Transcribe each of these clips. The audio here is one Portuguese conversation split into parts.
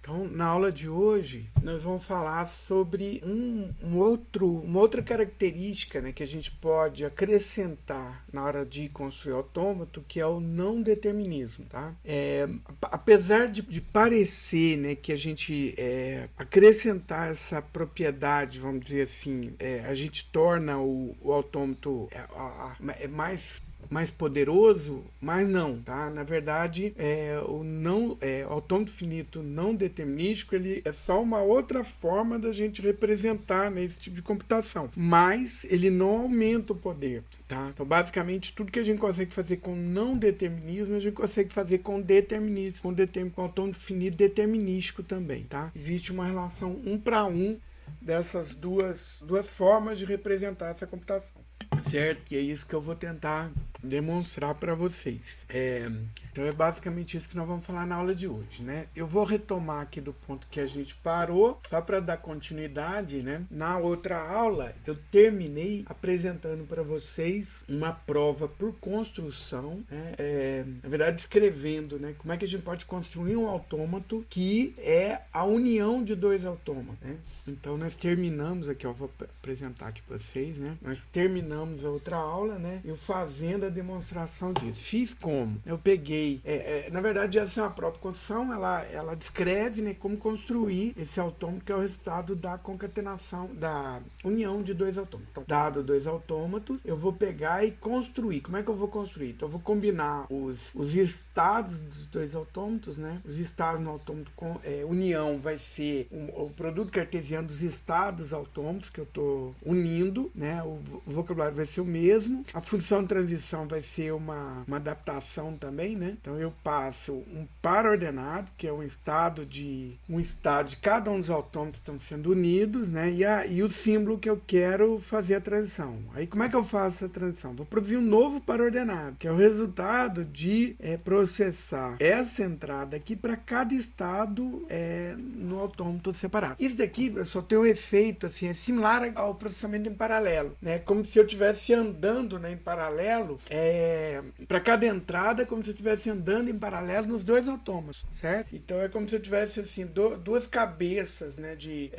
Então, na aula de hoje, nós vamos falar sobre uma outra característica, né, que a gente pode acrescentar na hora de construir autômato, que é o não determinismo. Tá? Apesar de parecer, né, que a gente acrescentar essa propriedade, vamos dizer assim, a gente torna o autômato mais poderoso, mas não, tá? Na verdade, o autômato finito não determinístico, ele é só uma outra forma da gente representar, né, esse tipo de computação, mas ele não aumenta o poder, tá? Então, basicamente, tudo que a gente consegue fazer com não determinismo, a gente consegue fazer com determinismo, com autômato finito determinístico também, tá? Existe uma relação 1 para 1 dessas duas formas de representar essa computação, certo? E é isso que eu vou tentar demonstrar para vocês. Então é basicamente isso que nós vamos falar na aula de hoje, né? Eu vou retomar aqui do ponto que a gente parou, só para dar continuidade, né? Na outra aula eu terminei apresentando para vocês uma prova por construção, né? Na verdade descrevendo, né, como é que a gente pode construir um autômato que é a união de dois autômatos, né? Então nós terminamos aqui, ó, vou apresentar aqui para vocês, né? Nós terminamos a outra aula, né? Eu fazendo a demonstração disso. Fiz como? Eu peguei, na verdade essa é uma própria construção, ela descreve, né, como construir esse autômato que é o resultado da concatenação, da união de dois autômatos. Então, dado dois autômatos, eu vou pegar e construir. Como é que eu vou construir? Então eu vou combinar os estados dos dois autômatos, né? Os estados no autômato com união vai ser o produto cartesiano dos estados autômatos que eu estou unindo, né? O vocabulário vai ser o mesmo. A função de transição vai ser uma adaptação também, né? Então eu passo um par ordenado, que é um estado de cada um dos autômatos estão sendo unidos, né? E o símbolo que eu quero fazer a transição. Aí como é que eu faço a transição? Vou produzir um novo par ordenado, que é o resultado de processar essa entrada aqui para cada estado no autômato separado. Isso daqui só tem um efeito assim, é similar ao processamento em paralelo, né? Como se eu estivesse andando, né, em paralelo, para cada entrada, como se eu estivesse andando em paralelo nos dois autômatos, certo? Então é como se eu tivesse assim duas cabeças, né, de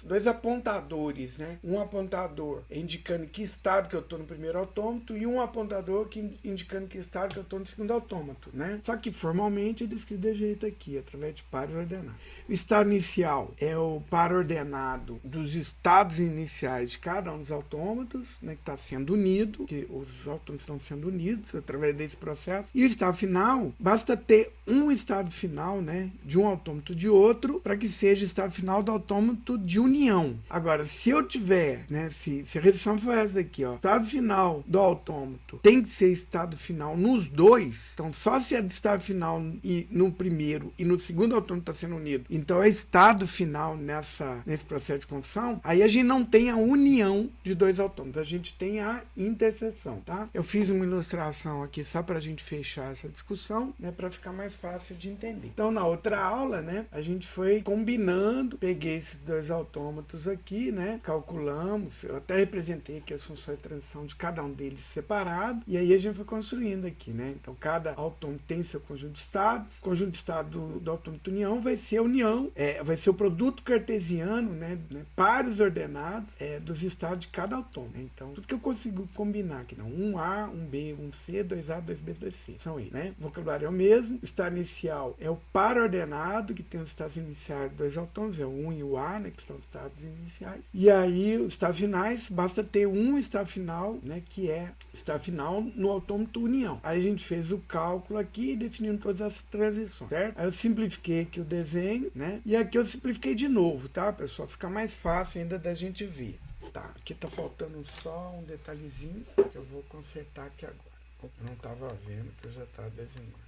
dois apontadores, né? Um apontador indicando que estado que eu estou no primeiro autômato e um apontador indicando que estado que eu estou no segundo autômato, né? Só que formalmente é descrito desse jeito aqui, através de pares ordenados. O estado inicial é o par ordenado dos estados iniciais de cada um dos autômatos, né, que está sendo unido, que os autômatos estão sendo unidos através desse processo. E o estado final, basta ter um estado final, né, de um autômato de outro, para que seja o estado final do autômato de união. Agora, se eu tiver, né, se a restrição for essa aqui, ó, estado final do autômato tem que ser estado final nos dois, então só se é estado final no primeiro e no segundo autômato está sendo unido, então é estado final nesse processo de construção, aí a gente não tem a união de dois autômatos, a gente tem a interseção, tá? Eu fiz uma ilustração aqui só para a gente fechar essa discussão, né, para ficar mais fácil de entender. Então, na outra aula, né, a gente foi combinando, peguei esses dois autômatos aqui, né, calculamos, eu até representei aqui as funções de transição de cada um deles separado, e aí a gente foi construindo aqui, né? Então, cada autômato tem seu conjunto de estados, o conjunto de estados do autômato união vai ser a união, vai ser o produto cartesiano, né, pares ordenados dos estados de cada autômato. Então, tudo que eu consigo combinar aqui, não, 1A, 1B, 1C, 2A, 2B, 2C, são eles, né? O vocabulário é o mesmo, o estado inicial é o par ordenado, que tem os estados iniciais de dois autômatos, é o 1 e o A, né, que são os estados iniciais. E aí, os estados finais, basta ter um estado final, né, que é estado final no autômato união. Aí a gente fez o cálculo aqui, definindo todas as transições, certo? Aí eu simplifiquei aqui o desenho, né? E aqui eu simplifiquei de novo, tá, pessoal? Fica mais fácil ainda da gente ver. Tá, aqui tá faltando só um detalhezinho que eu vou consertar aqui agora. Eu não tava vendo que eu já tava desenhando.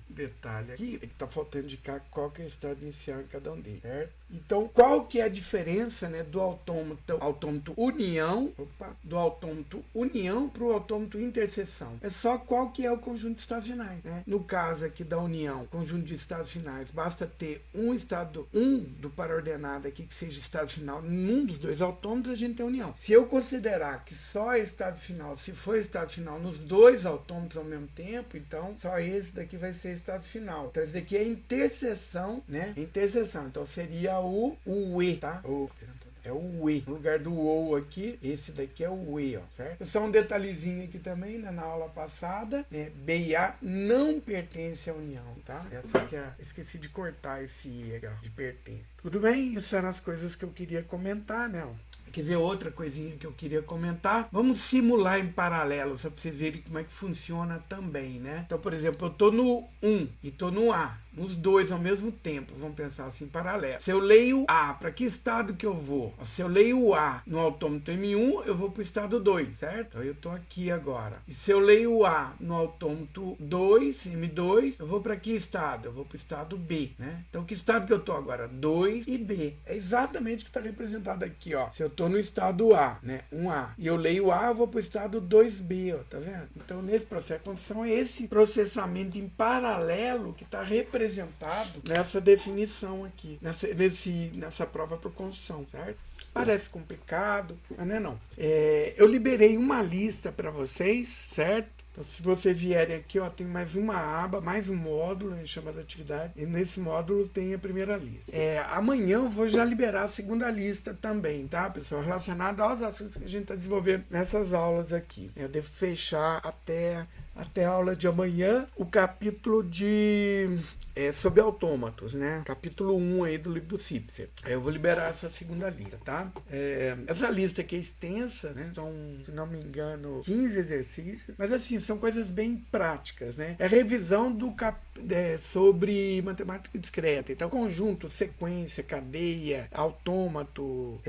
Detalhe aqui é que está faltando indicar qual que é o estado inicial em cada um deles, certo? Então, qual que é a diferença, né, do autômato união, do autômato união para o autômato interseção? É só qual que é o conjunto de estados finais, né? No caso aqui da união, conjunto de estados finais, basta ter um do par ordenado aqui que seja estado final num dos dois autômatos, a gente tem união. Se eu considerar que só é estado final, se for estado final nos dois autômatos ao mesmo tempo, então só esse esse daqui vai ser estado final. Então esse daqui é interseção, né? Interseção. Então seria o E, tá? É o E. No lugar do OU aqui, esse daqui é o E, ó, certo? Só um detalhezinho aqui também, né, na aula passada, né? B e A não pertencem à união, tá? Essa aqui é... Esqueci de cortar esse E aqui, ó, de pertence. Tudo bem? Isso eram as coisas que eu queria comentar, né? Quer ver outra coisinha que eu queria comentar? Vamos simular em paralelo, só para vocês verem como é que funciona também, né? Então, por exemplo, eu tô no 1 e tô no A. Os dois ao mesmo tempo, vamos pensar assim, paralelo. Se eu leio A, para que estado que eu vou? Se eu leio A no autômato M1, eu vou para o estado 2, certo? Então eu estou aqui agora. E se eu leio A no autômato 2, M2, eu vou para que estado? Eu vou para o estado B, né? Então que estado que eu estou agora? 2 e B. É exatamente o que está representado aqui, ó. Se eu estou no estado A, né? 1A, e eu leio A, eu vou para o estado 2B, ó, tá vendo? Então nesse processo de construção é esse processamento em paralelo que está representado nessa definição aqui, nessa prova por construção, certo? Parece complicado, mas não é não. Eu liberei uma lista para vocês, certo? Então, se vocês vierem aqui, ó, tem mais uma aba, mais um módulo, a gente chama de atividade, e nesse módulo tem a primeira lista. Amanhã eu vou já liberar a segunda lista também, tá, pessoal? Relacionada aos assuntos que a gente está desenvolvendo nessas aulas aqui. Eu devo fechar até a aula de amanhã o capítulo sobre autômatos, né? Capítulo 1 aí do livro do Cipser. Eu vou liberar essa segunda lista, tá? Essa lista aqui é extensa, né? São, se não me engano, 15 exercícios, mas assim, são coisas bem práticas, né? É revisão sobre matemática discreta. Então, conjunto, sequência, cadeia, autômato,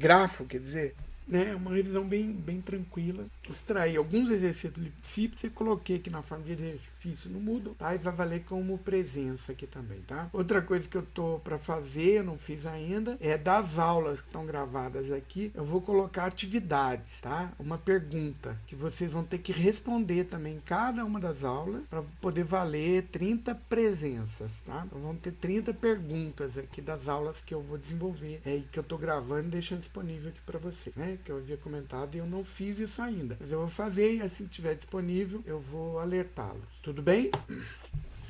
grafo, quer dizer, né, uma revisão bem tranquila. Extraí alguns exercícios do livro Cipser e coloquei aqui na forma de exercício no Moodle, tá? E vai valer como presença aqui também, tá? Outra coisa que eu tô para fazer, eu não fiz ainda, é das aulas que estão gravadas aqui, eu vou colocar atividades, tá? Uma pergunta que vocês vão ter que responder também em cada uma das aulas para poder valer 30 presenças, tá? Então vão ter 30 perguntas aqui das aulas que eu vou desenvolver e que eu tô gravando e deixando disponível aqui para vocês, né? Que eu havia comentado e eu não fiz isso ainda. Mas eu vou fazer e assim que estiver disponível, eu vou alertá-los. Tudo bem?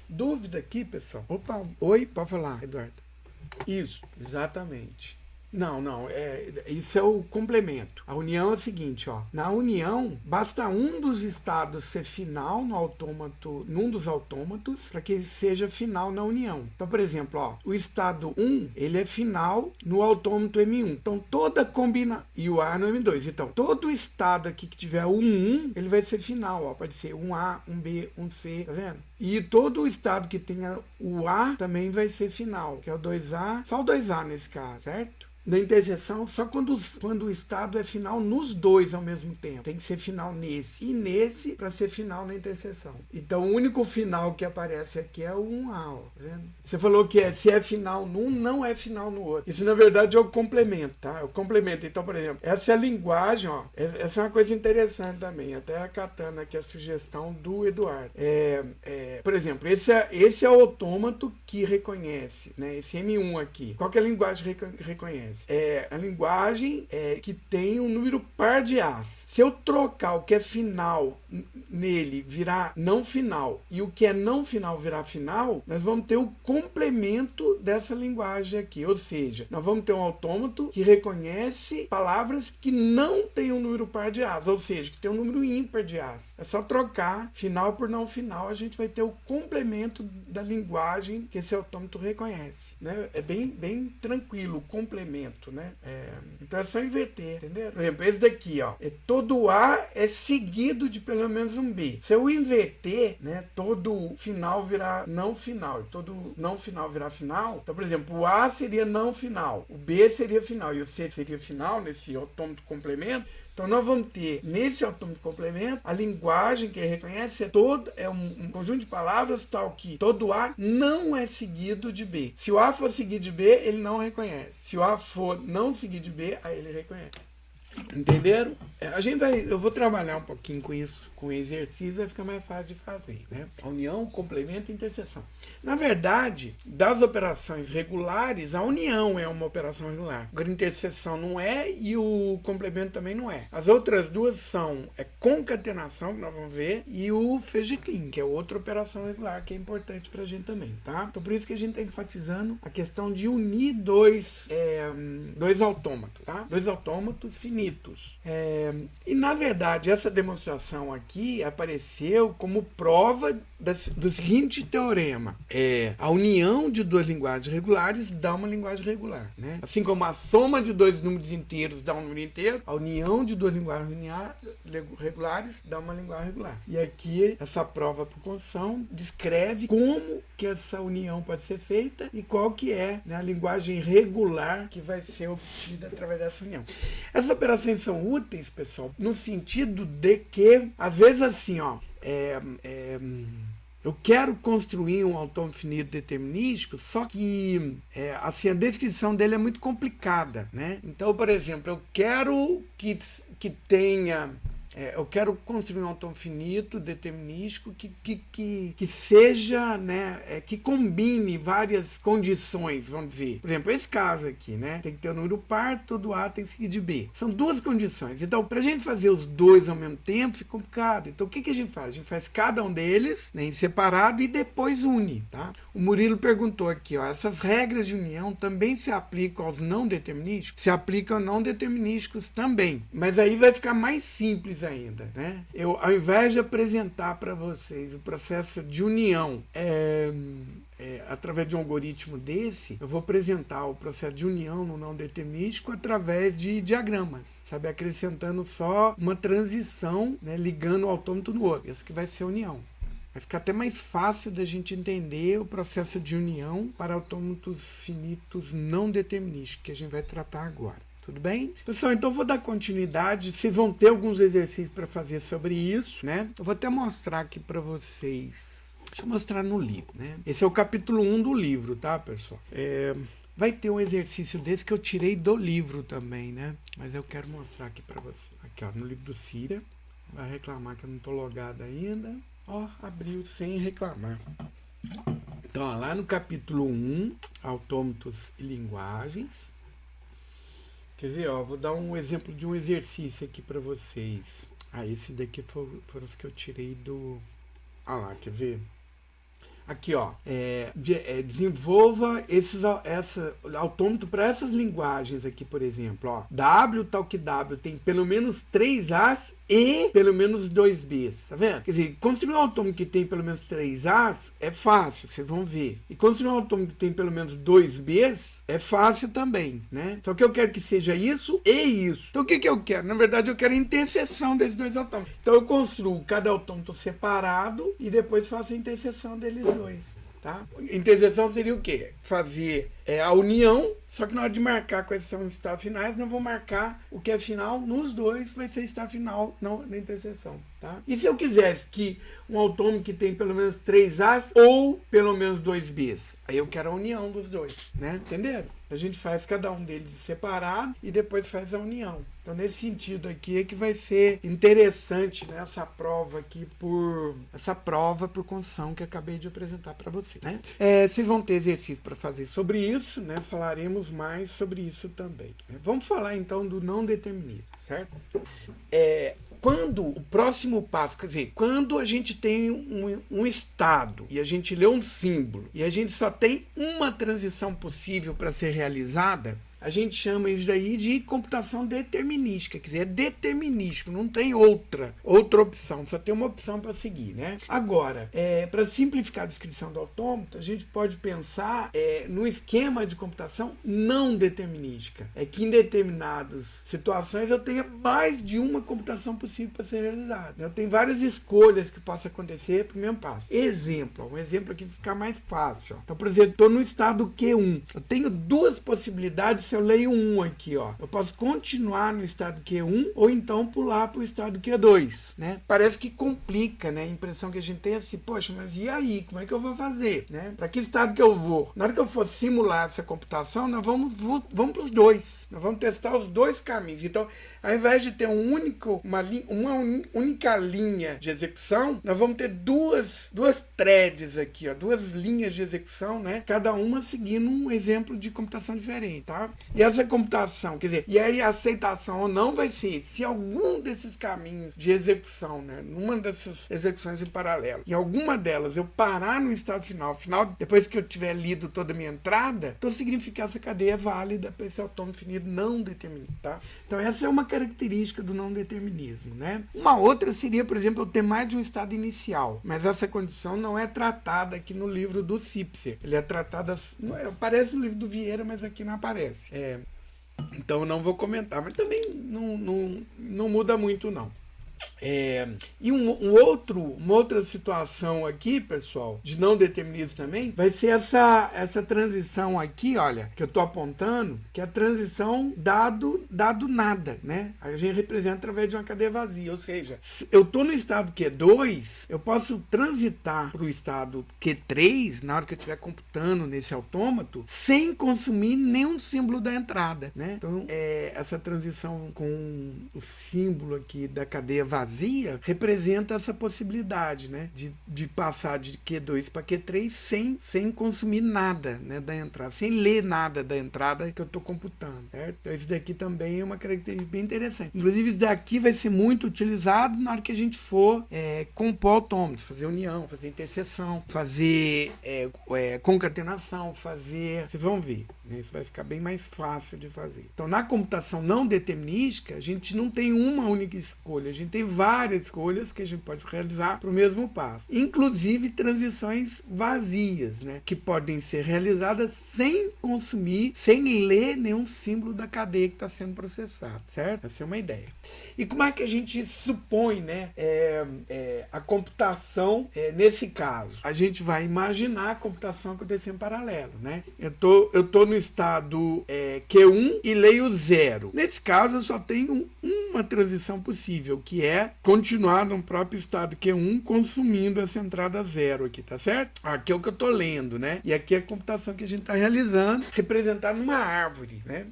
Dúvida aqui, pessoal? Opa, oi, pode falar, Eduardo. Isso, exatamente. Não, isso é o complemento. A união é o seguinte, ó. Na união, basta um dos estados ser final no autômato, num dos autômatos, para que ele seja final na união. Então, por exemplo, ó, o estado 1, ele é final no autômato M1. Então, toda combina e o A no M2. Então, todo estado aqui que tiver um 1, ele vai ser final, ó. Pode ser um A, um B, um C, tá vendo? E todo o estado que tenha o A também vai ser final, que é o 2A, só o 2A nesse caso, certo? Da interseção, só quando o estado é final nos dois ao mesmo tempo. Tem que ser final nesse e nesse para ser final na interseção. Então, o único final que aparece aqui é o 1A, ó, tá vendo? Você falou que se é final num, não é final no outro. Isso, na verdade, é o complemento, tá? É o complemento. Então, por exemplo, essa é a linguagem, ó. Essa é uma coisa interessante também. Até acatando aqui a sugestão do Eduardo. Por exemplo, esse é o autômato que reconhece, né? Esse M1 aqui. Qual que é a linguagem que reconhece? É a linguagem que tem um número par de As. Se eu trocar o que é final nele virar não final e o que é não final virar final, nós vamos ter o complemento dessa linguagem aqui. Ou seja, nós vamos ter um autômato que reconhece palavras que não tem um número par de As, ou seja, que tem um número ímpar de As. É só trocar final por não final, a gente vai ter o complemento da linguagem que esse autômato reconhece, né? É bem tranquilo o complemento. Né? Então é só inverter, entendeu? Por exemplo, esse daqui, ó, todo A é seguido de pelo menos um B. Se eu inverter, né, todo final virar não final, e todo não final virar final, então, por exemplo, o A seria não final, o B seria final e o C seria final nesse autômato complemento. Então, nós vamos ter, nesse autômato complemento, a linguagem que ele reconhece é um conjunto de palavras tal que todo A não é seguido de B. Se o A for seguido de B, ele não reconhece. Se o A for não seguido de B, aí ele reconhece. Entenderam? Eu vou trabalhar um pouquinho com isso, com exercício, vai ficar mais fácil de fazer, né? A união, complemento e interseção. Na verdade, das operações regulares, a união é uma operação regular. Agora, a interseção não é e o complemento também não é. As outras duas são concatenação, que nós vamos ver, e o Fegeclin, que é outra operação regular, que é importante pra gente também, tá? Então, por isso que a gente está enfatizando a questão de unir dois autômatos, tá? Dois autômatos finitos. E, na verdade, essa demonstração aqui apareceu como prova do seguinte teorema. A união de duas linguagens regulares dá uma linguagem regular, né? Assim como a soma de dois números inteiros dá um número inteiro, a união de duas linguagens regulares dá uma linguagem regular. E aqui, essa prova por construção descreve como que essa união pode ser feita e qual que é, né, a linguagem regular que vai ser obtida através dessa união. Essas operações são úteis, pessoal, no sentido de que, às vezes assim, eu quero construir um autômato finito determinístico, só que assim, a descrição dele é muito complicada, né? Então, por exemplo, eu quero que tenha... eu quero construir um autômato finito determinístico que seja, né, que combine várias condições, vamos dizer. Por exemplo, esse caso aqui, né, tem que ter um número par, todo A tem que seguir de B. São duas condições. Então, para a gente fazer os dois ao mesmo tempo, fica complicado. Então, o que a gente faz? A gente faz cada um deles, né, em separado e depois une, tá? O Murilo perguntou aqui, essas regras de união também se aplicam aos não determinísticos? Se aplicam a não determinísticos também. Mas aí vai ficar mais simples ainda, né? Eu, ao invés de apresentar para vocês o processo de união através de um algoritmo desse, eu vou apresentar o processo de união no não determinístico através de diagramas, sabe? Acrescentando só uma transição, né, ligando o autômato no outro. Esse que vai ser a união. Vai ficar até mais fácil da gente entender o processo de união para autômatos finitos não determinísticos, que a gente vai tratar agora. Tudo bem? Pessoal, então eu vou dar continuidade. Vocês vão ter alguns exercícios para fazer sobre isso, né? Eu vou até mostrar aqui para vocês. Deixa eu mostrar no livro, né? Esse é o capítulo 1 do livro, tá, pessoal? Vai ter um exercício desse que eu tirei do livro também, né? Mas eu quero mostrar aqui para vocês. Aqui, ó, no livro do Cira. Vai reclamar que eu não tô logado ainda. Ó, abriu sem reclamar. Então, ó, lá no capítulo 1, autômatos e linguagens. Quer ver, ó, vou dar um exemplo de um exercício aqui para vocês. Esse daqui foram os que eu tirei do... lá, quer ver? Aqui, ó, desenvolva autômato para essas linguagens aqui, por exemplo, ó. W, tal que W, tem pelo menos 3 As e pelo menos 2 Bs, tá vendo? Quer dizer, construir um autômato que tem pelo menos 3 As é fácil, vocês vão ver. E construir um autômato que tem pelo menos 2 Bs é fácil também, né? Só que eu quero que seja isso e isso. Então, o que eu quero? Na verdade, eu quero a interseção desses dois autômatos. Então, eu construo cada autômato separado e depois faço a interseção deles dois, tá? Interseção seria o quê? Fazer a união, só que na hora de marcar quais são os estados finais, não vou marcar o que é final nos dois, vai ser estado final na interseção, tá? E se eu quisesse que um autômato que tem pelo menos 3 As ou pelo menos 2 Bs, aí eu quero a união dos dois, né? Entenderam? A gente faz cada um deles separado e depois faz a união. Então, nesse sentido aqui é que vai ser interessante, né, essa prova por construção que eu acabei de apresentar para vocês, né? Vocês vão ter exercício para fazer sobre isso, né? Falaremos mais sobre isso também, né? Vamos falar então do não determinismo, certo? Quando o próximo passo, quer dizer, quando a gente tem um estado e a gente lê um símbolo e a gente só tem uma transição possível para ser realizada, a gente chama isso daí de computação determinística, quer dizer, é determinístico, não tem outra opção, só tem uma opção para seguir, né? Agora, para simplificar a descrição do autômato, a gente pode pensar no esquema de computação não determinística, que em determinadas situações eu tenha mais de uma computação possível para ser realizada. Eu tenho várias escolhas que possam acontecer para o mesmo passo. Um exemplo aqui fica mais fácil. Então, por exemplo, estou no estado Q1, eu tenho duas possibilidades eu leio 1 aqui, ó. Eu posso continuar no estado Q1 ou então pular para o estado Q2, né? Parece que complica, né? A impressão que a gente tem é assim, poxa, mas e aí? Como é que eu vou fazer, né? Para que estado que eu vou? Na hora que eu for simular essa computação, nós vamos para os dois. Nós vamos testar os dois caminhos. Então, ao invés de ter uma única linha de execução, nós vamos ter duas threads aqui, ó, duas linhas de execução, né? Cada uma seguindo um exemplo de computação diferente, tá? E essa computação, quer dizer, e aí a aceitação ou não vai ser se algum desses caminhos de execução, né? Numa dessas execuções em paralelo, em alguma delas eu parar no estado final, depois que eu tiver lido toda a minha entrada, então significa que essa cadeia é válida para esse autônomo definido não determinista, tá? Então essa é uma característica do não determinismo, né? Uma outra seria, por exemplo, eu ter mais de um estado inicial, mas essa condição não é tratada aqui no livro do Sipser. Ele é tratado, aparece no livro do Vieira, mas aqui não aparece. Então eu não vou comentar, mas também não muda muito, não. E uma outra situação aqui, pessoal, de não determinismo também, vai ser essa transição aqui, olha, que eu estou apontando, que é a transição dado nada, né? A gente representa através de uma cadeia vazia, ou seja, se eu estou no estado Q2, eu posso transitar para o estado Q3, na hora que eu estiver computando nesse autômato, sem consumir nenhum símbolo da entrada, né? Então, essa transição com o símbolo aqui da cadeia vazia representa essa possibilidade, né, de passar de Q2 para Q3 sem consumir nada, né, da entrada, sem ler nada da entrada que eu estou computando, certo? Então isso daqui também é uma característica bem interessante. Inclusive isso daqui vai ser muito utilizado na hora que a gente for compor autômatos, fazer união, fazer interseção, fazer concatenação, vocês vão ver, né, isso vai ficar bem mais fácil de fazer. Então na computação não determinística a gente não tem uma única escolha, a gente tem várias escolhas que a gente pode realizar para o mesmo passo. Inclusive transições vazias, né? Que podem ser realizadas sem consumir, sem ler nenhum símbolo da cadeia que está sendo processado, certo? Essa é uma ideia. E como é que a gente supõe, né, a computação nesse caso? A gente vai imaginar a computação acontecendo em paralelo, né? Eu tô no estado Q1 e leio 0. Nesse caso, eu só tenho uma transição possível, que é continuar no próprio estado Q1 consumindo essa entrada 0 aqui, tá certo? Aqui é o que eu tô lendo, né? E aqui é a computação que a gente está realizando, representada numa árvore, né?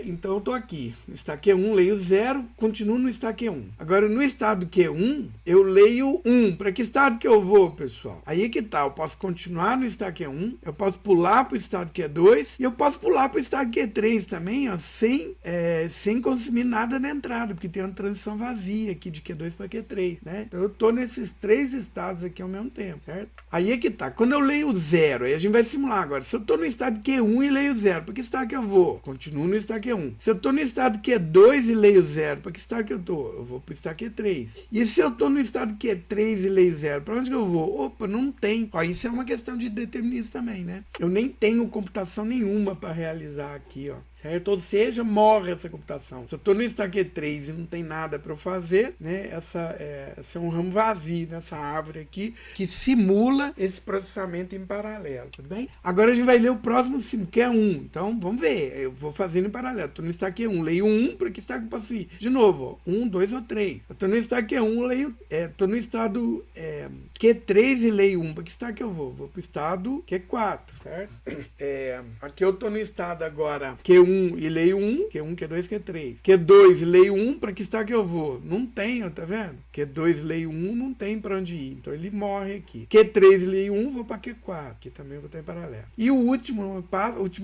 Então eu estou aqui, no estado Q1, leio 0, continuo no estado Q1. Agora, no estado Q1, eu leio 1. Para que estado que eu vou, pessoal? Aí é que tá, eu posso continuar no estado Q1, eu posso pular para o estado Q2 e eu posso pular para o estado Q3 também, ó, sem consumir nada na entrada, porque tem uma transição vazia aqui de Q2 para Q3, né? Então eu estou nesses 3 estados aqui ao mesmo tempo, certo? Aí é que tá, quando eu leio 0, aí a gente vai simular agora. Se eu estou no estado Q1 e leio 0, para que estado que eu vou? Continuo no estado Q1. Se eu estou no estado Q2 e leio 0, para que estado que eu estou? Eu vou para o estado Q3. E se eu estou no estado Q3 e leio 0, para onde que eu vou? Opa, não tem. Ó, isso é uma questão de determinismo também, né? Eu nem tenho computação nenhuma para realizar aqui, ó, certo? Ou seja, morre essa computação. Se eu estou no estado Q3 e não tem nada para eu fazer, né? Essa é um ramo vazio nessa árvore aqui que simula esse processamento em paralelo, tudo bem? Agora a gente vai ler o próximo símbolo, que é 1. Então, vamos ver. Eu vou fazendo em paralelo. Estou no estado Q1, leio 1, para que estado que eu posso ir? De novo, ó, 1, 2 ou 3. Estou no estado Q1, estou no estado Q3 e leio 1, para que estado que eu vou? Vou para o estado Q4, certo? Aqui eu estou no estado agora Q1 e leio 1, Q1, Q2, Q3. Q2 e leio 1, para que estado que eu vou? Não tenho, tá vendo? Q2 e leio 1, não tem para onde ir, então ele morre aqui. Q3 e leio 1, vou para Q4, que também vou estar em paralelo. E o último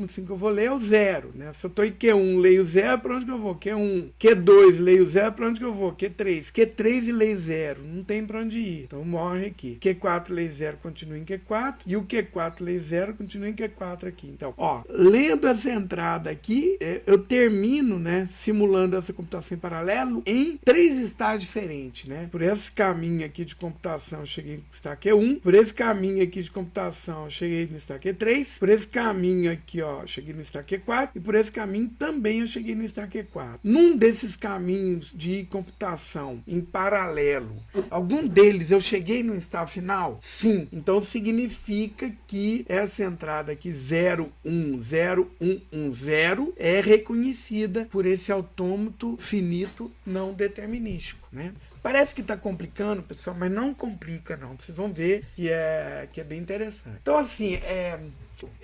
5 que eu vou ler é o 0, né? Se eu estou em Q1, leio 0, para onde que eu vou? Q1. Q2, leio 0, para onde que eu vou? Q3. Q3 e leio 0, não tem para onde ir, então morre aqui. Q4, leio 0, continua em Q4, e o Q4, leio 0, continua em Q4 aqui. Então, ó, lendo essa entrada aqui, eu termino, né, simulando essa computação em paralelo em 3 estados diferentes, né? Por esse caminho aqui de computação, eu cheguei no estado Q1, por esse caminho aqui de computação, eu cheguei no estado Q3, por esse caminho aqui, ó, eu cheguei no estado Q4, e por esse caminho caminho também eu cheguei no estágio Q4. Num desses caminhos de computação em paralelo, algum deles eu cheguei no estágio final? Sim. Então significa que essa entrada aqui 0101110 é reconhecida por esse autômato finito não determinístico, né? Parece que está complicando, pessoal, mas não complica, não. Vocês vão ver que é bem interessante. Então, assim,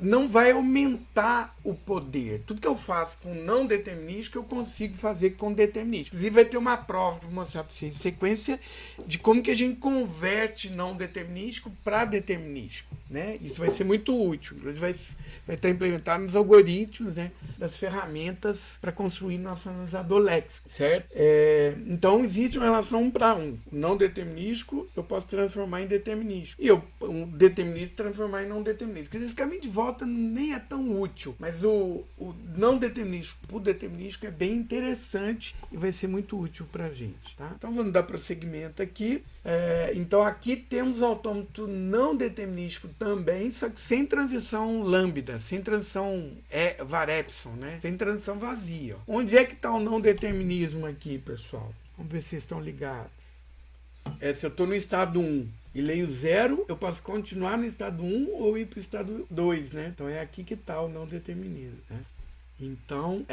não vai aumentar o poder. Tudo que eu faço com não determinístico, eu consigo fazer com determinístico. Inclusive, vai ter uma prova para mostrar para vocês sequência de como que a gente converte não determinístico para determinístico, né? Isso vai ser muito útil. Inclusive, vai estar implementado nos algoritmos, né, das ferramentas para construir nosso analisador léxico, certo? Então, existe uma relação 1 para 1. O não determinístico eu posso transformar em determinístico. E um determinístico transformar em não determinístico. Esse caminho de volta nem é tão útil, mas o não determinístico para o determinístico é bem interessante e vai ser muito útil para a gente, tá? Então, vamos dar prosseguimento aqui. Então, aqui temos o autômato não determinístico também, só que sem transição lambda, sem transição var-epsilon, né? Sem transição vazia. Onde é que está o não determinismo aqui, pessoal? Vamos ver se vocês estão ligados. Se eu estou no estado 1 e leio 0, eu posso continuar no estado 1 ou ir para o estado 2, né? Então, é aqui que está o não determinismo, né? Então,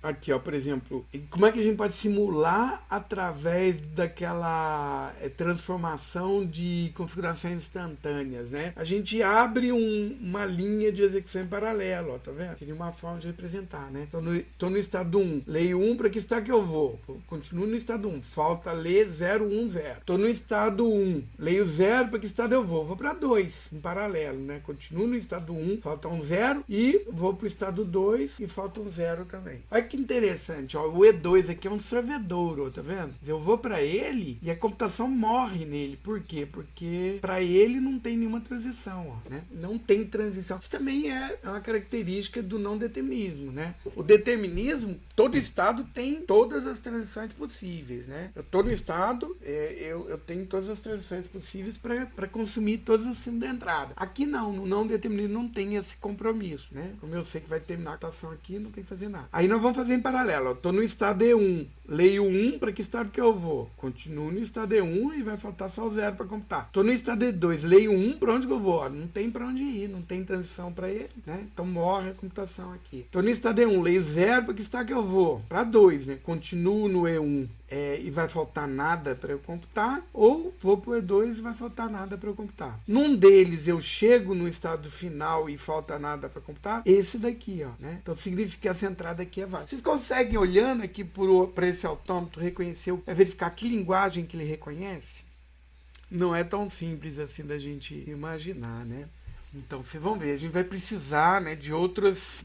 aqui, ó, por exemplo, como é que a gente pode simular através daquela transformação de configurações instantâneas, né? A gente abre uma linha de execução em paralelo, ó, tá vendo? Seria uma forma de representar, né? Estou no estado 1, leio 1, para que estado que eu vou? Continuo no estado 1, falta ler 010. Estou no estado 1, leio 0, para que estado eu vou? Vou para 2, em paralelo, né? Continuo no estado 1, falta um 0, e vou para o estado 2 e falta um 0 também. Olha que interessante, ó, o E2 aqui é um sorvedouro, tá vendo? Eu vou para ele e a computação morre nele. Por quê? Porque para ele não tem nenhuma transição, ó, né? Não tem transição. Isso também é uma característica do não determinismo, né? O determinismo, todo estado tem todas as transições possíveis, né? Eu estou no estado, eu tenho todas as transições possíveis para consumir todos os símbolos da entrada. Aqui não, no não determinismo não tem esse compromisso, né? Como eu sei que vai terminar a atuação aqui, não tem que fazer nada. Aí nós vamos fazer em paralelo. Estou no estado E1, leio 1, para que estado que eu vou? Continuo no estado E1 e vai faltar só o 0 para computar. Estou no estado E2, leio 1, para onde que eu vou? Ó, não tem para onde ir, não tem transição para ele, né? Então morre a computação aqui. Estou no estado E1, leio 0, para que estado que eu vou? Para 2, né? Continuo no E1 e vai faltar nada para eu computar, ou vou para o E2 e vai faltar nada para eu computar. Num deles eu chego no estado final e falta nada para computar, esse daqui, ó, né? Então significa que essa entrada aqui é válida. Vocês conseguem, olhando aqui para esse autômato, reconhecer, verificar que linguagem que ele reconhece? Não é tão simples assim da gente imaginar, né? Então, vocês vão ver, a gente vai precisar, né, de outras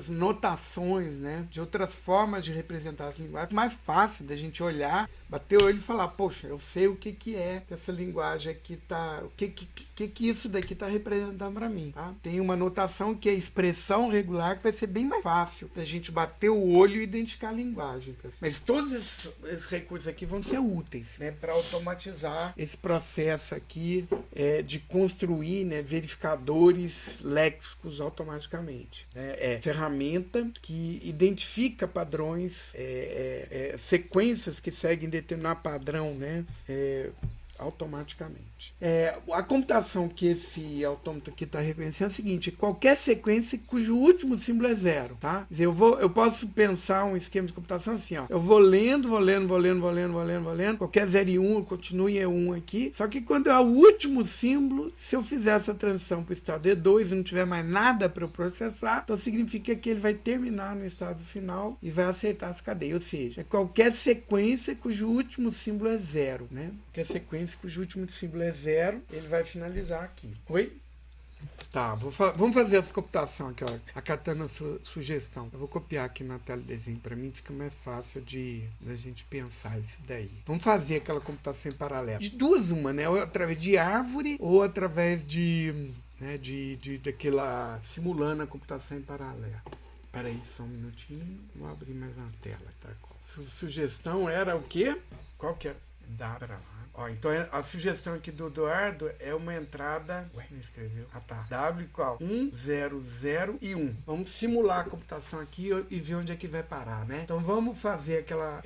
notações, né, de outras formas de representar as linguagens, mais fácil da gente olhar, bater o olho e falar, poxa, eu sei o que é que essa linguagem aqui tá, o que isso daqui está representando para mim, tá? Tem uma notação que é expressão regular, que vai ser bem mais fácil da gente bater o olho e identificar a linguagem, pessoal. Mas todos esses recursos aqui vão ser úteis, né, para automatizar esse processo aqui de construir, né, verificadores léxicos automaticamente. Ferramenta que identifica padrões, sequências que seguem determinado padrão, né, automaticamente. A computação que esse autômato aqui está reconhecendo é a seguinte: qualquer sequência cujo último símbolo é 0, tá? Quer dizer, eu posso pensar um esquema de computação assim, ó. Eu vou lendo, qualquer 0 e 1 eu continuo em E1 aqui, só que quando é o último símbolo, se eu fizer essa transição para o estado E2 e não tiver mais nada para eu processar, então significa que ele vai terminar no estado final e vai acertar as cadeias, ou seja, qualquer sequência cujo último símbolo é 0, né? Qualquer sequência cujo último símbolo é 0, ele vai finalizar aqui. Oi? Tá, vamos fazer essa computação aqui, ó, acatando a sua sugestão. Eu vou copiar aqui na tela de desenho, para mim fica mais fácil da gente pensar isso daí. Vamos fazer aquela computação em paralelo. De duas uma, né? Ou através de árvore ou através daquela simulando a computação em paralelo. Espera aí só um minutinho, vou abrir mais uma tela, tá? Sugestão era o quê? Qual que era? Dá para lá. Ó, então a sugestão aqui do Eduardo é uma entrada... Ué, não escreveu? Ah, tá. W igual 1, 0, 0 e 1. Vamos simular a computação aqui e ver onde é que vai parar, né? Então vamos fazer aquela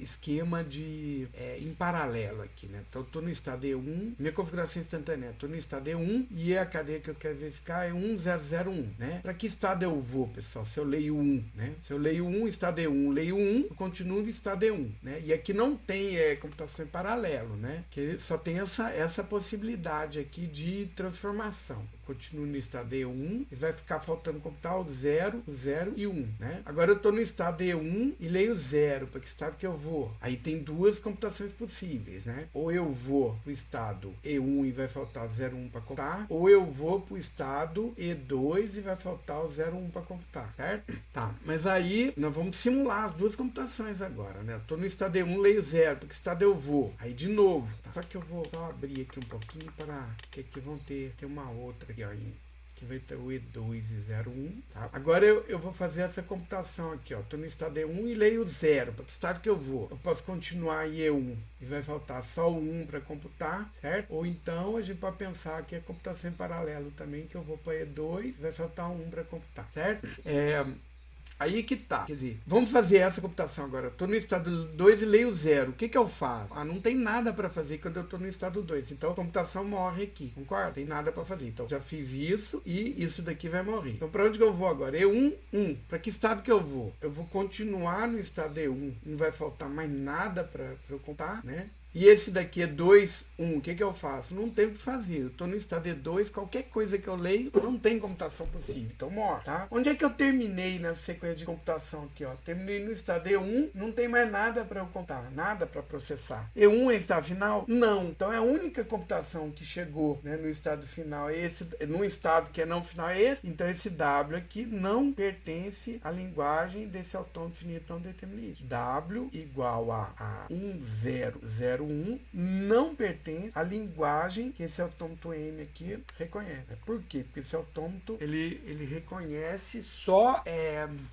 esquema de em paralelo aqui, né? Então eu tô no estado E1, minha configuração instantânea, tô no estado E1 e a cadeia que eu quero verificar é 10001, né? Para que estado eu vou, pessoal? Se eu leio 1, né? Se eu leio 1, estado E1, leio 1, eu continuo no estado E1, né? E aqui não tem computação em paralelo, né? Que só tem essa possibilidade aqui de transformação. Eu continuo no estado E1 e vai ficar faltando computar o 0, o 0 e 1, né? Agora eu tô no estado E1 e leio 0, para que estado que eu vou? Aí tem duas computações possíveis, né? Ou eu vou pro estado E1 e vai faltar o 01 para computar, ou eu vou pro estado E2 e vai faltar o 01 para computar, certo? Tá, mas aí nós vamos simular as duas computações agora, né? Eu tô no estado E1, leio 0, para que estado eu vou? Aí de novo, tá? Só que eu vou só abrir aqui um pouquinho para que aqui vão ter uma outra aqui, ó, que vai ter o E2 e 01, tá? Agora eu vou fazer essa computação aqui, ó. Tô no estado E1 e leio 0. Para que estado que eu vou? Eu posso continuar em E1 e vai faltar só o 1 para computar, certo? Ou então a gente pode pensar que é computação em paralelo também, que eu vou para E2 e vai faltar 1 para computar, certo? Aí que tá. Quer dizer, vamos fazer essa computação agora. Estou no estado 2 e leio 0. O que eu faço? Ah, não tem nada para fazer quando eu estou no estado 2. Então a computação morre aqui. Concorda? Tem nada para fazer. Então já fiz isso e isso daqui vai morrer. Então para onde que eu vou agora? E1, 1. Para que estado que eu vou? Eu vou continuar no estado E1. Não vai faltar mais nada para eu contar, né? E esse daqui é 2, 1. O que eu faço? Não tenho o que fazer. Eu estou no estado E2, qualquer coisa que eu leio, não tem computação possível. Então, morre, tá? Onde é que eu terminei nessa sequência de computação aqui, ó? Terminei no estado E1, não tem mais nada para eu contar, nada para processar. E1 é estado final? Não. Então, é a única computação que chegou, né, no estado final é esse, num estado que é não final é esse. Então, esse W aqui não pertence à linguagem desse autômato finito não determinístico. W igual a 1001 não pertence à linguagem que esse autômato M aqui reconhece. Por quê? Porque esse autômato ele reconhece só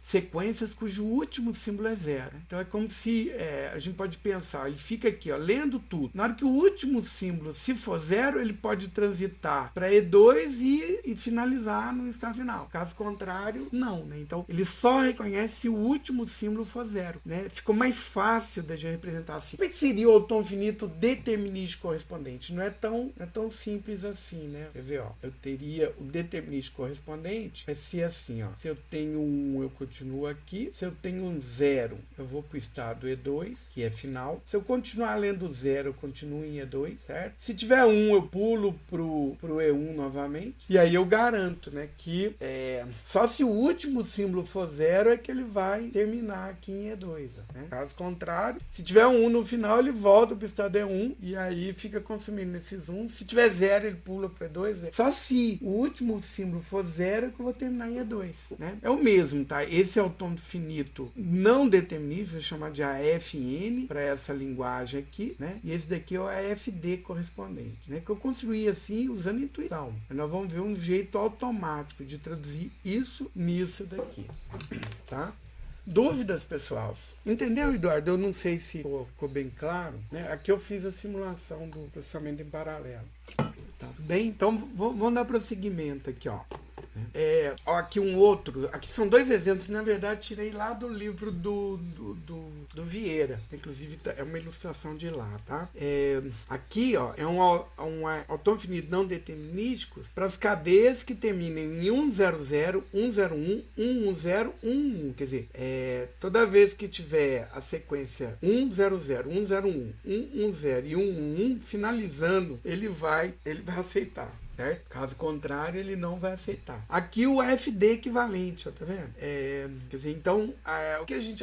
sequências cujo último símbolo é 0. Então é como se a gente pode pensar, ele fica aqui, ó, lendo tudo. Na hora que o último símbolo, se for 0, ele pode transitar para E2 e finalizar no estado final. Caso contrário, não, né? Então ele só reconhece se o último símbolo for 0, né? Ficou mais fácil da gente representar assim. Como é que seria o autômato finito determinístico correspondente? Não é tão simples assim, né? Quer ver, ó? Eu teria o determinístico correspondente, vai ser assim, ó. Se eu tenho 1, eu continuo aqui. Se eu tenho um 0, eu vou para o estado E2, que é final. Se eu continuar lendo 0, eu continuo em E2, certo? Se tiver 1, eu pulo pro E1 novamente. E aí eu garanto, né, que só se o último símbolo for 0 é que ele vai terminar aqui em E2, né? Caso contrário, se tiver 1 no final, ele volta para o estado E1 e aí fica consumindo esses 1. Se tiver 0, ele pula para E2. Só se o último símbolo for 0 que eu vou terminar em E2, né? É o mesmo, tá? Esse é o autômato finito não determinível, vou chamar de AFN para essa linguagem aqui, né? E esse daqui é o AFD correspondente, né? Que eu construí assim usando intuição. Mas nós vamos ver um jeito automático de traduzir isso nisso daqui, tá? Dúvidas, pessoal? Entendeu, Eduardo? Eu não sei se ficou bem claro, né? Aqui eu fiz a simulação do processamento em paralelo. Tá bem? Então, vamos dar prosseguimento aqui, ó. Ó, aqui um outro. Aqui são dois exemplos, na verdade, tirei lá do livro do Vieira. Inclusive, é uma ilustração de lá, tá? Aqui, ó, é um autômato finito não determinístico para as cadeias que terminem em 100, 101, 110, 111. Quer dizer, toda vez que tiver a sequência 100, 101, 110 e 111 finalizando, ele vai aceitar. Certo? Caso contrário, ele não vai aceitar. Aqui o FD equivalente, ó, tá vendo? Quer dizer, então, o que a gente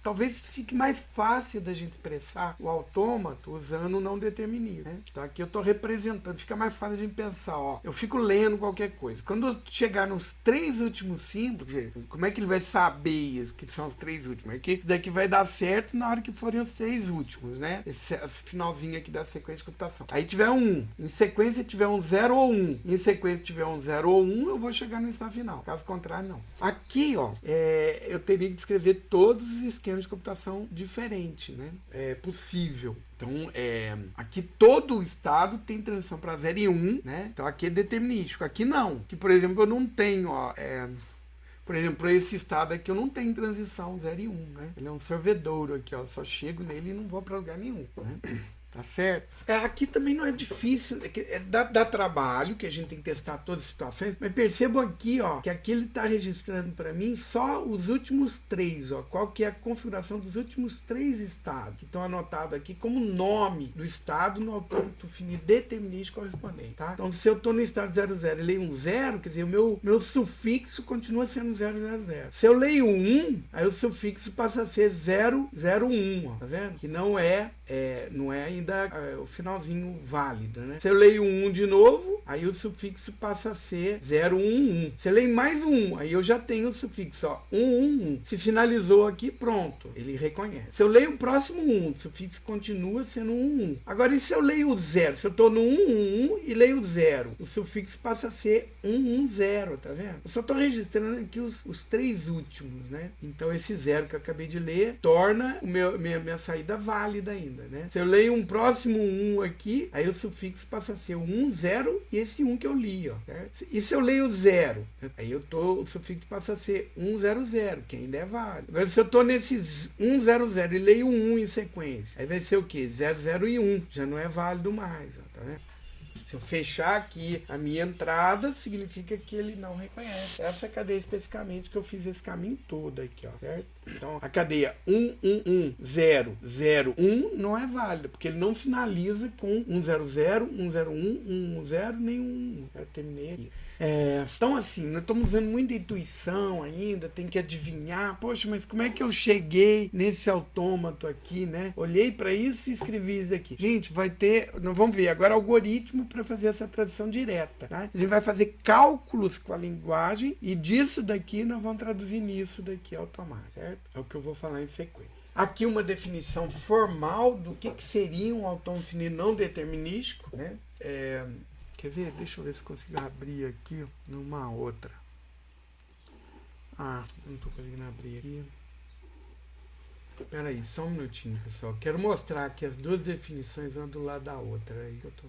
talvez fique mais fácil da gente expressar o autômato usando o não determinível, né? Então aqui eu estou representando, fica mais fácil a gente pensar, ó, eu fico lendo qualquer coisa. Quando eu chegar nos 3 últimos símbolos, quer dizer, como é que ele vai saber que são os 3 últimos? É que isso daqui vai dar certo na hora que forem os 3 últimos, né? Esse finalzinho aqui da sequência de computação. Aí tiver um, em sequência tiver um 0 0 ou 1. Em sequência tiver um 0 ou 1, eu vou chegar no estado final. Caso contrário, não. Aqui, ó, eu teria que descrever todos os esquemas de computação diferentes, né? É possível. Então, aqui todo o estado tem transição para 0 e 1, né? Então, aqui é determinístico. Aqui não. Que, por exemplo, eu não tenho, ó, por exemplo, para esse estado aqui eu não tenho transição 0 e 1, né? Ele é um sorvedouro aqui, ó. Eu só chego nele e não vou para lugar nenhum, né? Tá certo? Aqui também não é difícil, dá trabalho, que a gente tem que testar todas as situações, mas percebam aqui, ó, que aqui ele está registrando para mim só os últimos 3, ó, qual que é a configuração dos últimos 3 estados, que estão anotados aqui como nome do estado no autômato finito determinístico correspondente, tá? Então, se eu estou no estado 00 e leio um 0, quer dizer, o meu sufixo continua sendo 000. Se eu leio 1, aí o sufixo passa a ser 001, ó, tá vendo? Que não é ainda o finalzinho válido, né? Se eu leio 1 de novo, aí o sufixo passa a ser 011. Se eu leio mais um, aí eu já tenho o sufixo, ó, 111. Se finalizou aqui, pronto, ele reconhece. Se eu leio o próximo 1, o sufixo continua sendo 11. Agora, e se eu leio o 0? Se eu estou no 111 e leio 0, o sufixo passa a ser 110, tá vendo? Eu só estou registrando aqui os 3 últimos, né? Então, esse 0 que eu acabei de ler torna minha saída válida ainda, né? Se eu leio um próximo 1 aqui, aí o sufixo passa a ser o 10 e esse 1 que eu li, ó, certo? E se eu leio 0, aí o sufixo passa a ser 100, que ainda é válido. Agora, se eu estou nesse 100 e leio 1 em sequência, aí vai ser o quê? 00 e 1, já não é válido mais, ó, tá vendo? Se eu fechar aqui a minha entrada, significa que ele não reconhece essa cadeia especificamente, que eu fiz esse caminho todo aqui, ó, certo? Então, a cadeia 1110001 não é válida, porque ele não finaliza com 100, 101, 10, nem 1. Eu terminei aqui. Então, assim, nós estamos usando muita intuição ainda, tem que adivinhar. Poxa, mas como é que eu cheguei nesse autômato aqui, né? Olhei para isso e escrevi isso aqui. Gente, vai ter, nós vamos ver agora algoritmo para fazer essa tradução direta, tá? A gente vai fazer cálculos com a linguagem e disso daqui nós vamos traduzir nisso daqui automático, certo? É o que eu vou falar em sequência. Aqui uma definição formal do que seria um autômato finito não determinístico, né? Quer ver? Deixa eu ver se consigo abrir aqui numa outra. Não estou conseguindo abrir aqui. Espera aí, só um minutinho, pessoal. Quero mostrar que as duas definições uma do lado da outra. Aí que eu tô...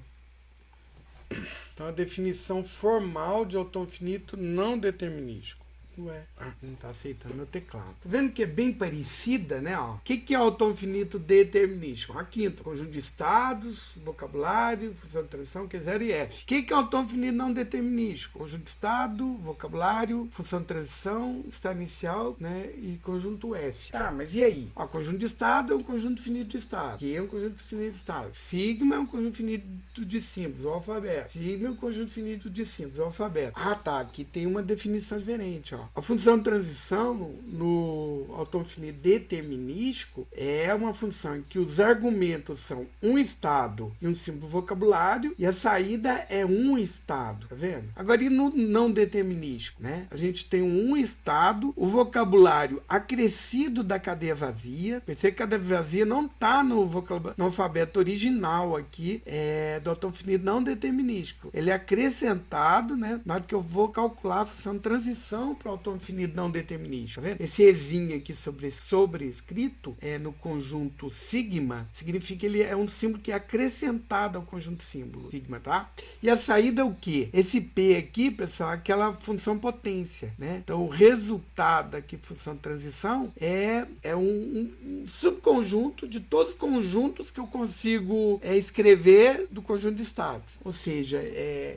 Então, a definição formal de autômato finito não determinístico. Ué, não está aceitando meu teclado. Tá vendo que é bem parecida, né? O que é autômato finito determinístico? A quinta, conjunto de estados, vocabulário, função de transição, que é 0 e F. O que é autômato finito não determinístico? Conjunto de estado, vocabulário, função de transição, estado inicial, né? E conjunto F. Tá, mas e aí? Conjunto de estado é um conjunto finito de estado. Q é um conjunto finito de estado. Sigma é um conjunto finito de símbolos, o alfabeto. Sigma é um conjunto finito de símbolos, o alfabeto. Tá, aqui tem uma definição diferente, ó. A função de transição no autômato finito determinístico é uma função em que os argumentos são um estado e um símbolo vocabulário e a saída é um estado, tá vendo? Agora, e no não determinístico, né? A gente tem um estado, o vocabulário acrescido da cadeia vazia. Percebe que a cadeia vazia não está no alfabeto original aqui do autômato finito não determinístico. Ele é acrescentado, né? Na hora que eu vou calcular a função de transição para o autômato finito não determinístico, tá vendo? Esse ezinho aqui sobrescrito no conjunto sigma, significa que ele é um símbolo que é acrescentado ao conjunto símbolo sigma, tá? E a saída é o quê? Esse P aqui, pessoal, é aquela função potência, né? Então, o resultado aqui, função de transição, é um subconjunto de todos os conjuntos que eu consigo escrever do conjunto de estados. Ou seja,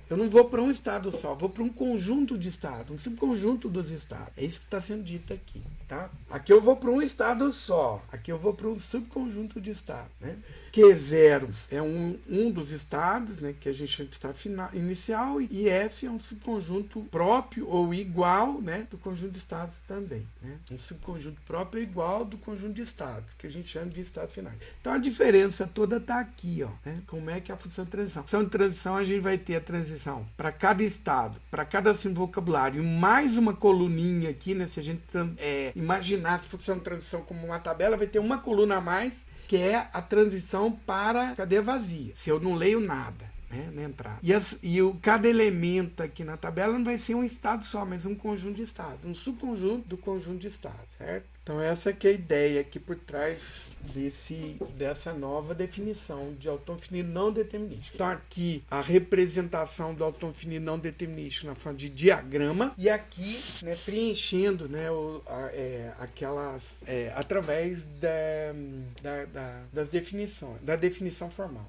eu não vou para um estado só, vou para um conjunto de estados, um subconjunto dos estados. É isso que está sendo dito aqui, tá? Aqui eu vou para um estado só, aqui eu vou para um subconjunto de estados, né? Q0 é um dos estados, né, que a gente chama de estado inicial, e F é um subconjunto próprio ou igual, né, do conjunto de estados também, né? Um subconjunto próprio ou igual do conjunto de estados, que a gente chama de estados finais. Então a diferença toda está aqui, ó, né? Como é que é a função de transição? A função de transição, a gente vai ter a transição para cada estado, para cada símbolo vocabulário, mais uma coluninha aqui, né? Se a gente imaginar a função de transição como uma tabela, vai ter uma coluna a mais, que é a transição para cadeia vazia, se eu não leio nada. né, na entrada. Cada elemento aqui na tabela não vai ser um estado só, mas um conjunto de estados, um subconjunto do conjunto de estados, certo? Então essa que é a ideia aqui por trás dessa nova definição de autônomo finito não determinístico. Então aqui a representação do autônomo finito não determinístico na forma de diagrama, e aqui, né, preenchendo, né, através das definições, da definição formal.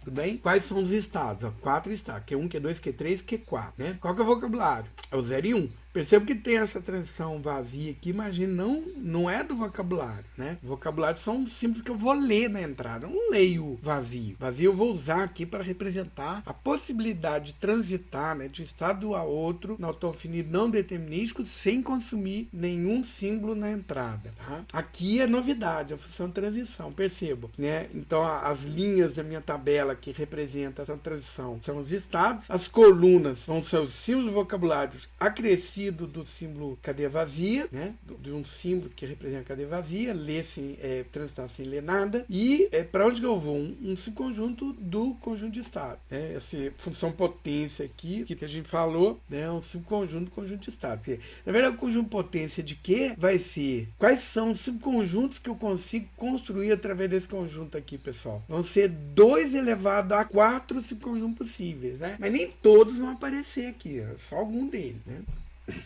Tudo bem? Quais são os estados? Ó, 4 estados. Q1, Q2, Q3, Q4. Né? Qual que é o vocabulário? É o 0 e 1. Perceba que tem essa transição vazia aqui, imagina, não é do vocabulário, né? O vocabulário são símbolos que eu vou ler na entrada, eu não leio vazio. Vazio eu vou usar aqui para representar a possibilidade de transitar, né, de um estado a outro no autônomo finito não determinístico sem consumir nenhum símbolo na entrada. Tá? Aqui é novidade, a função de transição, percebam, né? Então as linhas da minha tabela que representam essa transição são os estados, as colunas são seus símbolos vocabulários acrescidos do símbolo cadeia vazia, né? De um símbolo que representa a cadeia vazia, ler sem, transitar sem ler nada, e para onde que eu vou? Um subconjunto do conjunto de estados. Né? Essa função potência aqui, que a gente falou, né? É um subconjunto do conjunto de estados. Na verdade, o conjunto potência de quê? Vai ser quais são os subconjuntos que eu consigo construir através desse conjunto aqui, pessoal. Vão ser 2 elevado a 4 subconjuntos possíveis, né? Mas nem todos vão aparecer aqui, só algum deles, né?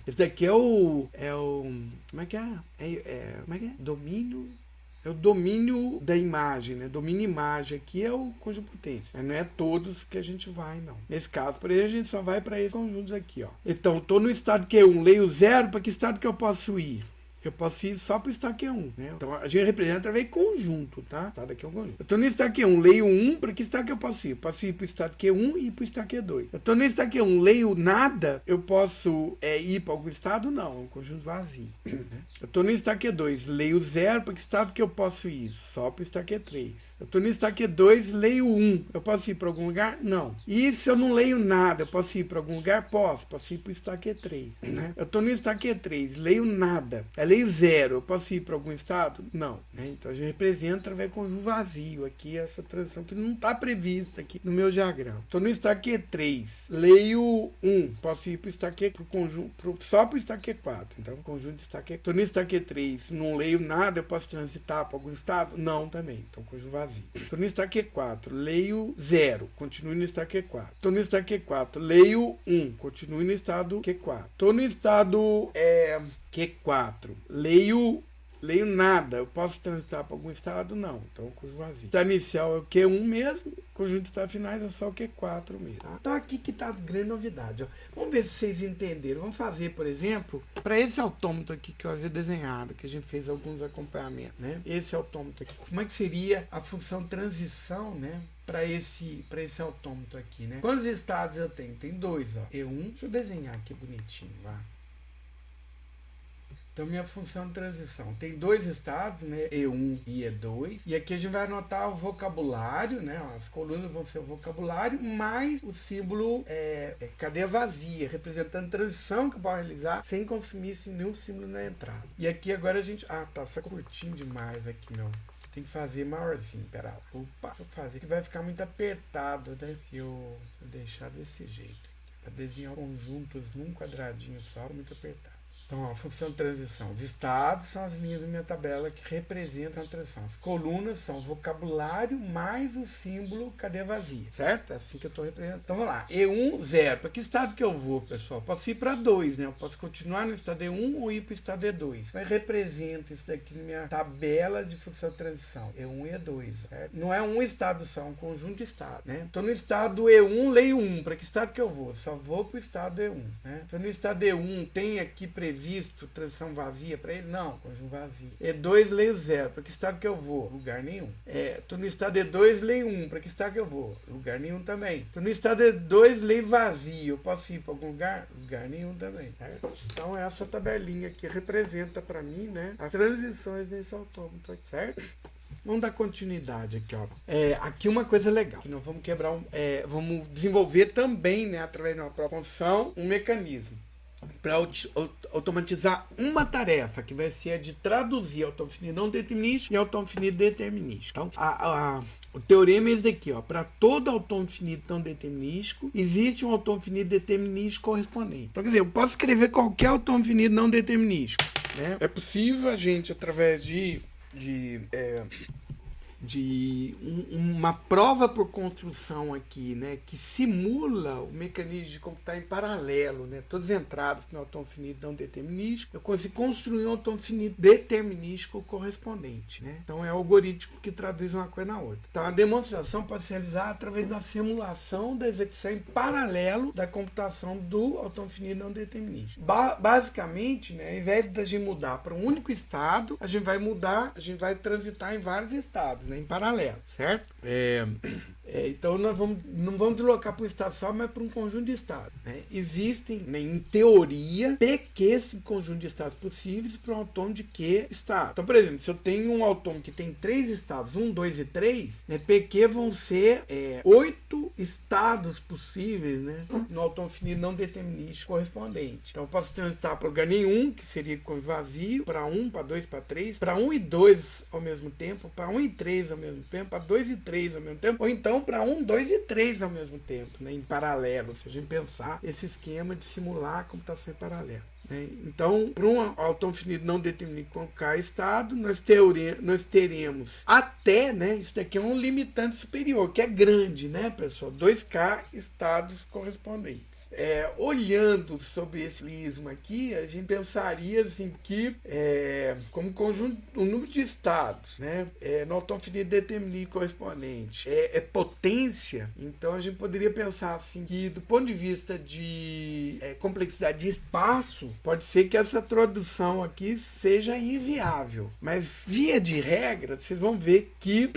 Esse daqui é o como é que é? Como é que é? Domínio. É o domínio da imagem, né? Domínio imagem aqui é o conjunto potência. Mas não é todos que a gente vai, não. Nesse caso, por exemplo, a gente só vai para esses conjuntos aqui, ó. Então, estou no estado Q1, leio 0, para que estado que eu posso ir? Eu posso ir só para o estado Q1, né? Então a gente representa através de conjunto, tá? Estado aqui é um conjunto. Eu estou no estado Q1, leio 1, para que estado que eu posso ir? Eu posso ir para o estado Q1 e para o estado Q2. Eu estou no estado Q1, leio nada, eu posso ir para algum estado? Não, é um conjunto vazio. Eu estou no estado Q2, leio 0, para que estado que eu posso ir? Só para o estado Q3. Eu estou no estado Q2, leio 1, eu posso ir para algum lugar? Não. E se eu não leio nada, eu posso ir para algum lugar? Posso ir para o estado Q3. Né? Eu estou no estado Q3, leio nada. Leio 0, eu posso ir para algum estado? Não. Né? Então a gente representa através do conjunto vazio aqui, essa transição que não está prevista aqui no meu diagrama. Estou no estado Q3, leio 1, posso ir para o estado Q, só para o estado Q4. Então, o conjunto de estado Q. Estou no estado Q3, não leio nada, eu posso transitar para algum estado? Não, também. Então, conjunto vazio. Estou no estado Q4, leio 0, continuo no estado Q4. Estou no estado Q4, leio 1, continuo no estado Q4. Estou no estado Q4, leio nada, eu posso transitar para algum estado? Não, então o conjunto vazio. O estado inicial é o Q1 mesmo, o conjunto de estados finais é só o Q4 mesmo. Tá? Então aqui que está a grande novidade. Ó. Vamos ver se vocês entenderam. Vamos fazer, por exemplo, para esse autômato aqui que eu havia desenhado, que a gente fez alguns acompanhamentos, né? Esse autômato aqui. Como é que seria a função transição, né? Para esse autômato aqui, né? Quantos estados eu tenho? Tem 2, ó. E1, deixa eu desenhar aqui bonitinho, lá. Então, minha função de transição tem 2 estados, né? E1 e E2. E aqui a gente vai anotar o vocabulário, né? As colunas vão ser o vocabulário, mais o símbolo cadeia vazia, representando a transição que eu posso realizar sem consumir nenhum símbolo na entrada. E aqui agora a gente... Ah, tá, só curtinho demais aqui, meu. Tem que fazer maiorzinho, pera lá. Opa, deixa eu fazer, que vai ficar muito apertado, né? Se eu deixar desse jeito. Para desenhar conjuntos num quadradinho só, muito apertado. Então, a função de transição. Os estados são as linhas da minha tabela que representam a transição. As colunas são o vocabulário mais o símbolo cadeia vazia, certo? É assim que eu estou representando. Então, vamos lá. E1, 0. Para que estado que eu vou, pessoal? Posso ir para 2, né? Eu posso continuar no estado E1 ou ir para o estado E2. Mas represento isso daqui na minha tabela de função de transição. E1 e E2, certo? Não é um estado só, é um conjunto de estados, né? Estou no estado E1, leio 1. Para que estado que eu vou? Só vou para o estado E1, né? Estou no estado E1, tem aqui previsto transição vazia para ele? Não, conjunto vazio. E2, leio 0. Para que estado que eu vou? Lugar nenhum. Estou no estado E2, leio 1. Para que estado que eu vou? Lugar nenhum também. Estou no estado E2, leio vazio. Eu posso ir para algum lugar? Lugar nenhum também. Certo? Então, essa tabelinha aqui representa para mim, né, as transições desse autômato aqui, certo? Vamos dar continuidade aqui, ó. Aqui uma coisa legal. Nós vamos quebrar vamos desenvolver também, né, através de uma própria função, um mecanismo. para automatizar uma tarefa, que vai ser a de traduzir autônomo finito não determinístico em autônomo finito determinístico. Então, o teorema é esse daqui, ó. Para todo autônomo finito não determinístico, existe um autônomo finito determinístico correspondente. Então, quer dizer, eu posso escrever qualquer autônomo finito não determinístico, né? É possível a gente, através de uma prova por construção aqui, né, que simula o mecanismo de computar em paralelo, né, todas as entradas no autônomo finito não determinístico, eu consigo construir um autônomo finito determinístico correspondente, né? Então é o algoritmo que traduz uma coisa na outra. Então a demonstração pode ser realizada através da simulação da execução em paralelo da computação do autônomo finito não determinístico. Basicamente, né, ao invés de a gente mudar para um único estado, a gente vai transitar em vários estados, né, em paralelo, certo? Então nós não vamos deslocar para um estado só, mas para um conjunto de estados, né? Existem, né, em teoria, pequenos conjuntos de estados possíveis para um autônomo de que estado. Então, por exemplo, se eu tenho um autônomo que tem 3 estados, 1, 2 e 3, né, PQ vão ser 8 estados possíveis, né, no autônomo finito não determinístico correspondente. Então eu posso transitar para lugar nenhum, que seria com vazio, para 1, para 2, para 3, para 1 e 2 ao mesmo tempo, para 1 e 3 ao mesmo tempo, para 2 e 3 ao mesmo tempo, ou então para 1, 2 e 3 ao mesmo tempo, né, em paralelo, se a gente pensar esse esquema de simular a computação em paralelo. Então, para um autônomo finito não determinístico com K estado, nós teremos até, né, isso daqui é um limitante superior, que é grande, né, pessoal? 2K estados correspondentes. Olhando sobre esse prisma aqui, a gente pensaria assim, que como conjunto, o número de estados, né, no autônomo finito determinístico correspondente é potência, então a gente poderia pensar assim, que do ponto de vista de complexidade de espaço, pode ser que essa tradução aqui seja inviável, mas via de regra, vocês vão ver que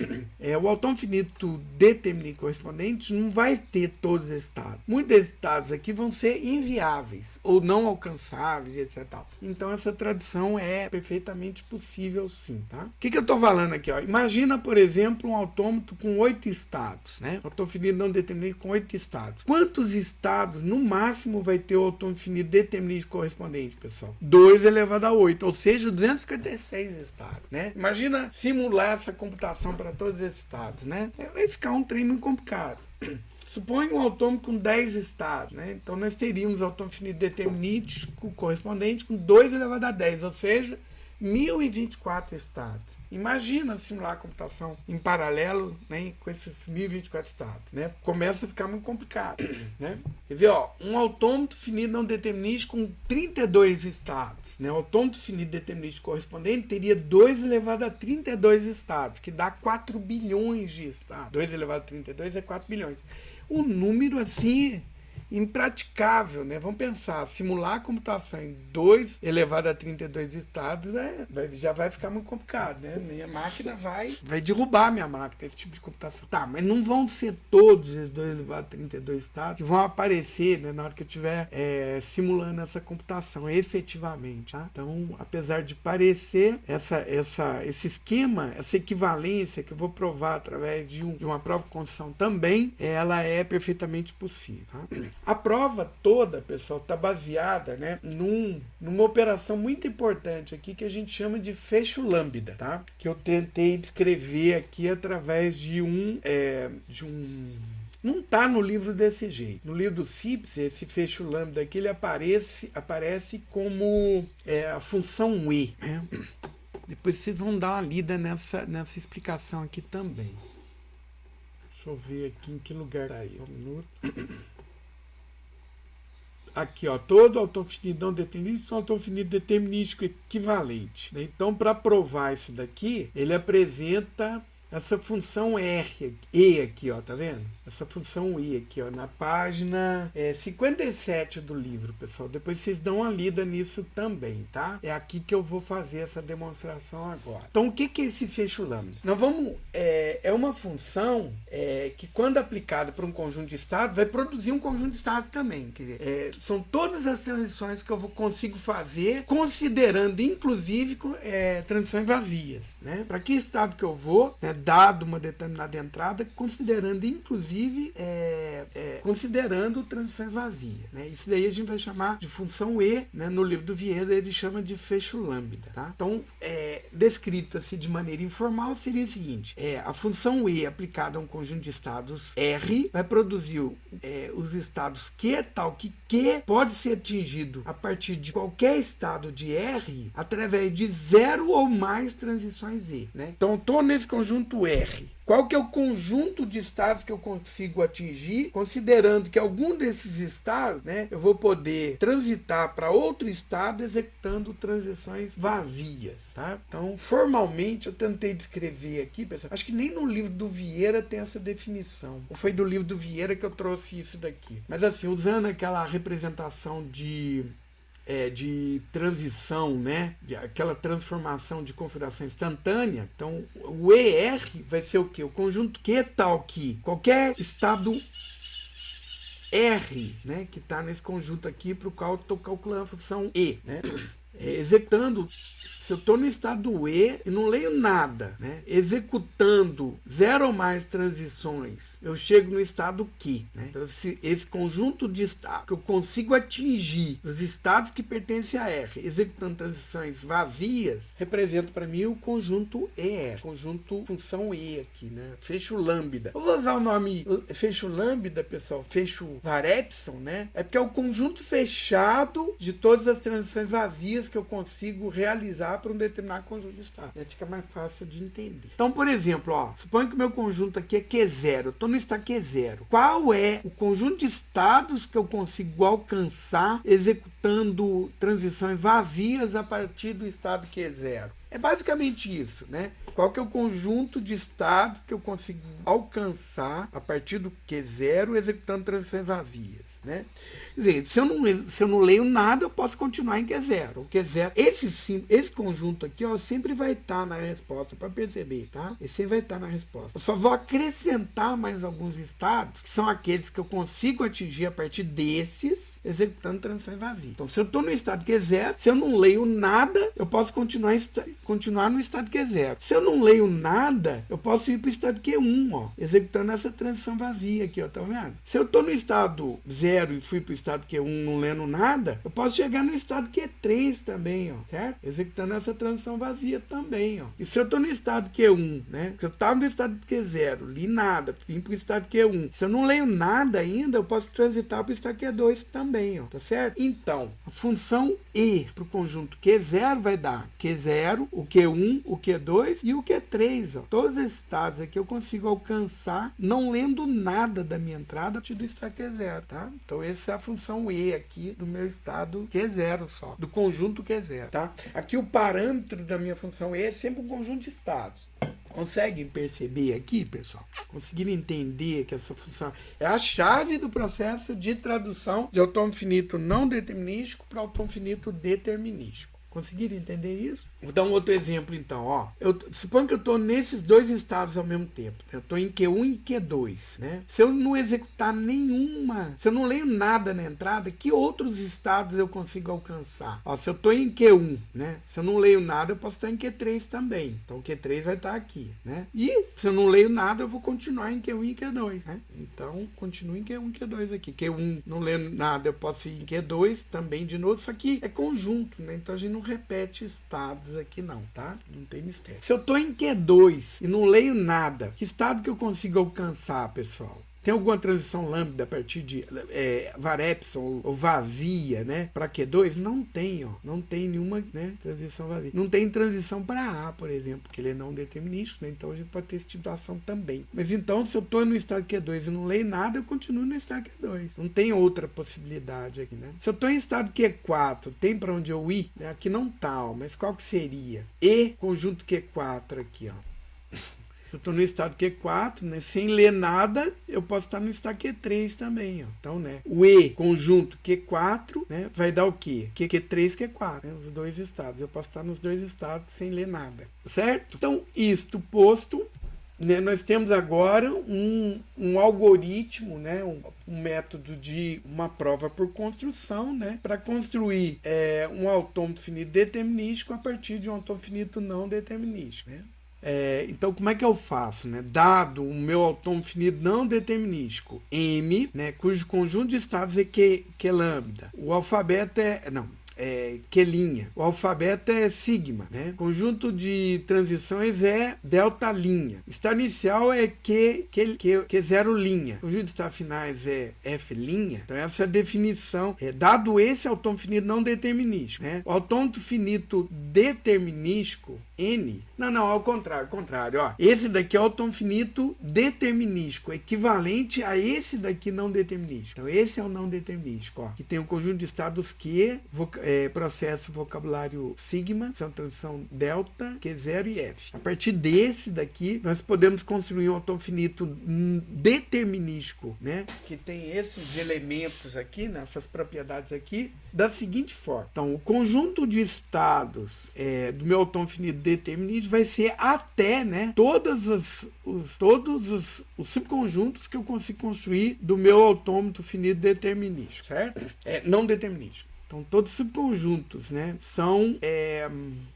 o autônomo finito determinístico correspondente não vai ter todos os estados. Muitos estados aqui vão ser inviáveis ou não alcançáveis, etc. Então essa tradução é perfeitamente possível, sim, tá? O que eu estou falando aqui, ó? Imagina, por exemplo, um autômato com 8 estados, né? Autônomo finito não determinístico com 8 estados. Quantos estados no máximo vai ter o autônomo finito determinístico correspondente, pessoal? 2 elevado a 8, ou seja, 256 estados, né? Imagina simular essa computação para todos esses estados, né? Vai ficar um trem muito complicado. Suponha um autônomo com 10 estados, né? Então nós teríamos autônomo finito determinístico correspondente com 2 elevado a 10, ou seja, 1024 estados. Imagina simular a computação em paralelo, né, com esses 1024 estados, né? Começa a ficar muito complicado, né? Quer ver, ó, um autômato finito não determinístico com 32 estados, né? O autômato finito determinístico correspondente teria 2 elevado a 32 estados, que dá 4 bilhões de estados. 2 elevado a 32 é 4 bilhões. O número assim impraticável, né? Vamos pensar, simular a computação em 2 elevado a 32 estados já vai ficar muito complicado, né? Minha máquina vai derrubar minha máquina, esse tipo de computação. Tá, mas não vão ser todos esses 2 elevado a 32 estados que vão aparecer, né, na hora que eu estiver simulando essa computação efetivamente, tá? Então, apesar de parecer, esse esquema, essa equivalência que eu vou provar através de uma prova de construção também, ela é perfeitamente possível, tá? A prova toda, pessoal, está baseada, né, numa operação muito importante aqui que a gente chama de fecho lambda, tá? Que eu tentei descrever aqui através de não está no livro desse jeito. No livro do CIPS, esse fecho lambda aqui, ele aparece como a função E, né? Depois vocês vão dar uma lida nessa explicação aqui também. Deixa eu ver aqui em que lugar está aí. Um minuto. Aqui, ó, todo autônomo finito não determinístico é um autônomo finito determinístico equivalente. Então, para provar isso daqui, ele apresenta essa função E aqui, ó, tá vendo? Essa função I aqui, ó, na página 57 do livro, pessoal. Depois vocês dão uma lida nisso também, tá? É aqui que eu vou fazer essa demonstração agora. Então, o que é esse fecho lambda? Nós vamos... É uma função que, quando aplicada para um conjunto de estados, vai produzir um conjunto de estados também. Quer dizer, são todas as transições que eu consigo fazer, considerando, inclusive, transições vazias, né? Para que estado que eu vou, né? dado uma determinada entrada, considerando inclusive considerando transições vazias, né? Isso daí a gente vai chamar de função E, né? No livro do Vieira ele chama de fecho lambda, tá? Então, descrito assim de maneira informal seria o seguinte: a função E aplicada a um conjunto de estados R vai produzir os estados Q, tal que Q pode ser atingido a partir de qualquer estado de R através de 0 ou mais transições E, né? Então, eu estou nesse conjunto R. Qual que é o conjunto de estados que eu consigo atingir, considerando que algum desses estados, né, eu vou poder transitar para outro estado executando transições vazias, tá? Então, formalmente, eu tentei descrever aqui, pessoal, acho que nem no livro do Vieira tem essa definição. Ou foi do livro do Vieira que eu trouxe isso daqui. Mas assim, usando aquela representação de transição, né? Aquela transformação de configuração instantânea. Então, o ER vai ser o quê? O conjunto Q tal que qualquer estado R, né? Que está nesse conjunto aqui para o qual eu estou calculando a função E, né? Executando, se eu estou no estado E e não leio nada, né? Executando 0 ou mais transições, eu chego no estado Q, né? Então, esse conjunto de estados que eu consigo atingir os estados que pertencem a R, executando transições vazias, representa para mim o conjunto ER, conjunto função E aqui, né? Fecho lambda. Eu vou usar o nome fecho lambda, pessoal, fecho varepsilon, né? É porque é o conjunto fechado de todas as transições vazias que eu consigo realizar para um determinado conjunto de estados. Fica mais fácil de entender. Então, por exemplo, suponha que o meu conjunto aqui é Q0. Eu estou no estado Q0. Qual é o conjunto de estados que eu consigo alcançar executando transições vazias a partir do estado Q0? É basicamente isso, né? Qual que é o conjunto de estados que eu consigo alcançar a partir do Q0 executando transições vazias, né? Quer dizer, se eu não leio nada, eu posso continuar em Q0. O Q0, esse conjunto aqui, sempre vai estar na resposta, para perceber, tá? Esse sempre vai estar na resposta. Eu só vou acrescentar mais alguns estados, que são aqueles que eu consigo atingir a partir desses, executando transições vazias. Então, se eu estou no estado Q0, se eu não leio nada, eu posso continuar no estado Q0. Se eu não leio nada, eu posso ir para o estado Q1, executando essa transição vazia aqui, tá vendo? Se eu estou no estado 0 e fui para o estado Q1 não lendo nada, eu posso chegar no estado Q3 também, certo? Executando essa transição vazia também, E se eu estou no estado Q1, né? Se eu estava no estado Q0, li nada, vim para o estado Q1. Se eu não leio nada ainda, eu posso transitar para o estado Q2 também, tá certo? Então, a função E para o conjunto Q0 vai dar Q0, o Q1, o Q2 e o Q3, Todos esses estados aqui eu consigo alcançar não lendo nada da minha entrada a partir do estado Q0, tá? Então, essa é a função E aqui do meu estado Q0 só, do conjunto Q0, tá? Aqui o parâmetro da minha função E é sempre um conjunto de estados. Conseguem perceber aqui, pessoal? Conseguiram entender que essa função é a chave do processo de tradução de autônomo finito não determinístico para autônomo finito determinístico. Conseguiram entender isso? Vou dar um outro exemplo, então. Suponho que eu estou nesses dois estados ao mesmo tempo. Eu estou em Q1 e Q2. Né? Se eu não executar se eu não leio nada na entrada, que outros estados eu consigo alcançar? Se eu estou em Q1, né? Se eu não leio nada, eu posso estar em Q3 também. Então, o Q3 vai estar aqui. Né? E se eu não leio nada, eu vou continuar em Q1 e Q2. Né? Então, continuo em Q1 e Q2 aqui. Q1, não lendo nada, eu posso ir em Q2 também de novo. Isso aqui é conjunto, né? Então, a gente não repete estados aqui não, tá? Não tem mistério. Se eu tô em Q2 e não leio nada, que estado que eu consigo alcançar, pessoal? Tem alguma transição lambda a partir de varepsilon ou vazia, né? Para Q2? Não tem, Não tem nenhuma, né, transição vazia. Não tem transição para A, por exemplo, porque ele é não determinístico, né? Então a gente pode ter essa situação também. Mas então, se eu estou no estado Q2 e não leio nada, eu continuo no estado Q2. Não tem outra possibilidade aqui, né? Se eu estou em estado Q4, tem para onde eu ir? Aqui não tá, mas qual que seria? E conjunto Q4 aqui, Se eu estou no estado Q4, né, sem ler nada, eu posso estar no estado Q3 também, Então, né, o E conjunto Q4, né, vai dar o quê? Q3, Q4, né, os dois estados. Eu posso estar nos dois estados sem ler nada, certo? Então, isto posto, né, nós temos agora um algoritmo, né, um método de uma prova por construção, né, para construir um autônomo finito determinístico a partir de um autônomo finito não determinístico, né? Então, como é que eu faço, né? Dado o meu autônomo finido não determinístico M, né, cujo conjunto de estados é Q lambda. O alfabeto Q'. O alfabeto é sigma, né? Conjunto de transições é delta'. O estado inicial é Q0'. Conjunto de estados finais é F'. Então essa é a definição. Dado esse autônomo finito não determinístico, né? O autônomo finito determinístico N. Não, ao contrário, ó. Esse daqui é o autônomo finito determinístico, equivalente a esse daqui não determinístico. Então, esse é o não determinístico, ó. Que tem um conjunto de estados Q, processo vocabulário sigma, são transição delta, Q0 e F. A partir desse daqui, nós podemos construir um autônomo finito determinístico, né? Que tem esses elementos aqui, nessas propriedades aqui, da seguinte forma. Então, o conjunto de estados do meu autônomo finito determinístico vai ser até, né, todos os subconjuntos que eu consigo construir do meu autômato finito determinístico, certo? Não determinístico. Então, todos os subconjuntos, né, são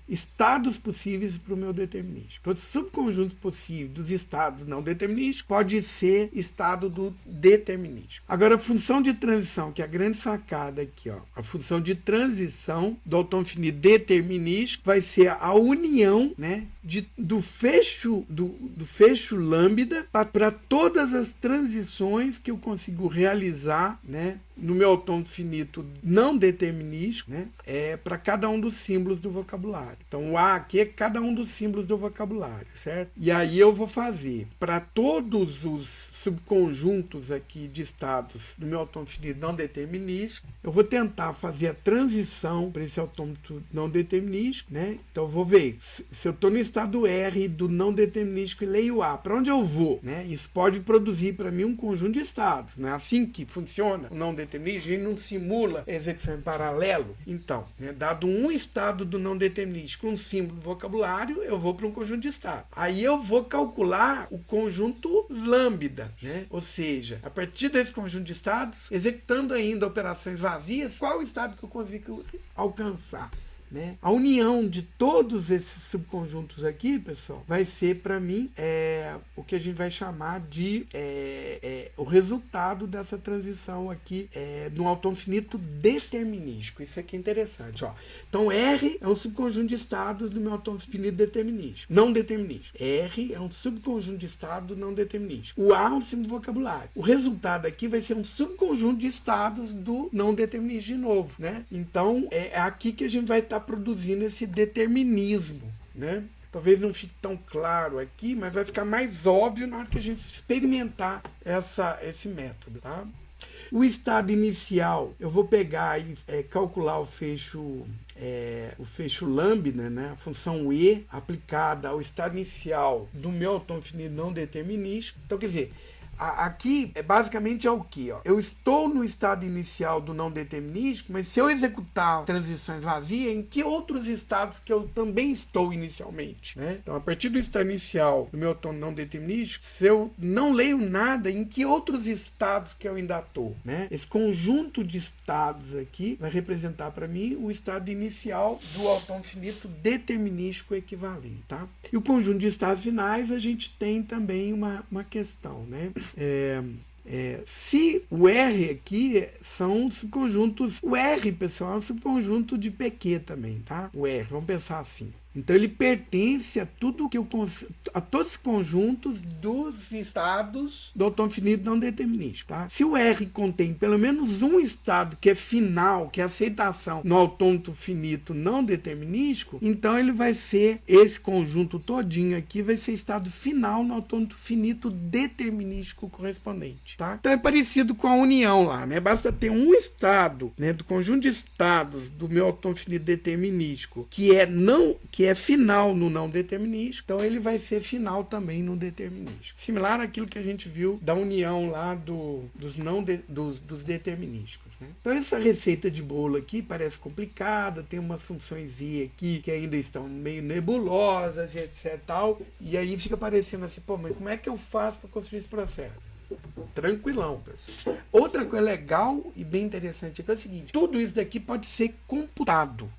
estados possíveis para o meu determinístico. Todos os subconjuntos possíveis dos estados não determinísticos pode ser estado do determinístico. Agora, a função de transição, que é a grande sacada aqui, ó, a função de transição do autônomo finito determinístico vai ser a união, né, do fecho lambda para todas as transições que eu consigo realizar, né, no meu autônomo finito não determinístico, né, para cada um dos símbolos do vocabulário. Então, o A aqui é cada um dos símbolos do vocabulário, certo? E aí eu vou fazer para todos os subconjuntos aqui de estados do meu autônomo finito não determinístico, eu vou tentar fazer a transição para esse autômato não determinístico, né? Então, eu vou ver se eu estou no estado R do não determinístico e leio A, para onde eu vou, né? Isso pode produzir para mim um conjunto de estados, não é assim que funciona o não determinístico? Ele não simula a execução em paralelo. Então, né, dado um estado do não determinístico, um símbolo do vocabulário, eu vou para um conjunto de estados. Aí eu vou calcular o conjunto lambda, né? Ou seja, a partir desse conjunto de estados, executando ainda operações vazias, qual o estado que eu consigo alcançar? Né? A união de todos esses subconjuntos aqui, pessoal, vai ser para mim o que a gente vai chamar de o resultado dessa transição aqui no autônomo finito determinístico. Isso aqui é interessante, ó. Então R é um subconjunto de estados do meu autônomo finito determinístico, não determinístico. R é um subconjunto de estados não determinístico. O A é um símbolo do vocabulário. O resultado aqui vai ser um subconjunto de estados do não determinístico de novo, né? Então é aqui que a gente vai estar produzindo esse determinismo, né? Talvez não fique tão claro aqui, mas vai ficar mais óbvio na hora que a gente experimentar esse método, tá? O estado inicial, eu vou pegar e calcular o fecho lambda, né? A função E aplicada ao estado inicial do meu autônomo finito não determinístico. Então, quer dizer, aqui basicamente é o que? Eu estou no estado inicial do não determinístico, mas se eu executar transições vazias, em que outros estados que eu também estou inicialmente? Né? Então, a partir do estado inicial do meu autônomo não determinístico, se eu não leio nada, em que outros estados que eu ainda estou? Né? Esse conjunto de estados aqui vai representar para mim o estado inicial do autônomo finito determinístico equivalente. Tá? E o conjunto de estados finais, a gente tem também uma questão, né? Se o R aqui são subconjuntos, o R, pessoal, é um subconjunto de PQ também, tá? O R, vamos pensar assim. Então ele pertence a tudo que a todos os conjuntos dos estados do autônomo finito não determinístico, tá? Se o R contém pelo menos um estado que é final, que é aceitação no autômato finito não determinístico, então ele vai ser, esse conjunto todinho aqui vai ser estado final no autômato finito determinístico correspondente, tá? Então é parecido com a união lá, né? Basta ter um estado, né, do conjunto de estados do meu autômato finito determinístico que é final no não determinístico, então ele vai ser final também no determinístico. Similar àquilo que a gente viu da união lá dos determinísticos. Né? Então essa receita de bolo aqui parece complicada, tem umas funções I aqui que ainda estão meio nebulosas e etc. Tal, e aí fica parecendo assim, pô, mas como é que eu faço para construir esse processo? Tranquilão, pessoal. Outra coisa legal e bem interessante é o seguinte: tudo isso daqui pode ser computado.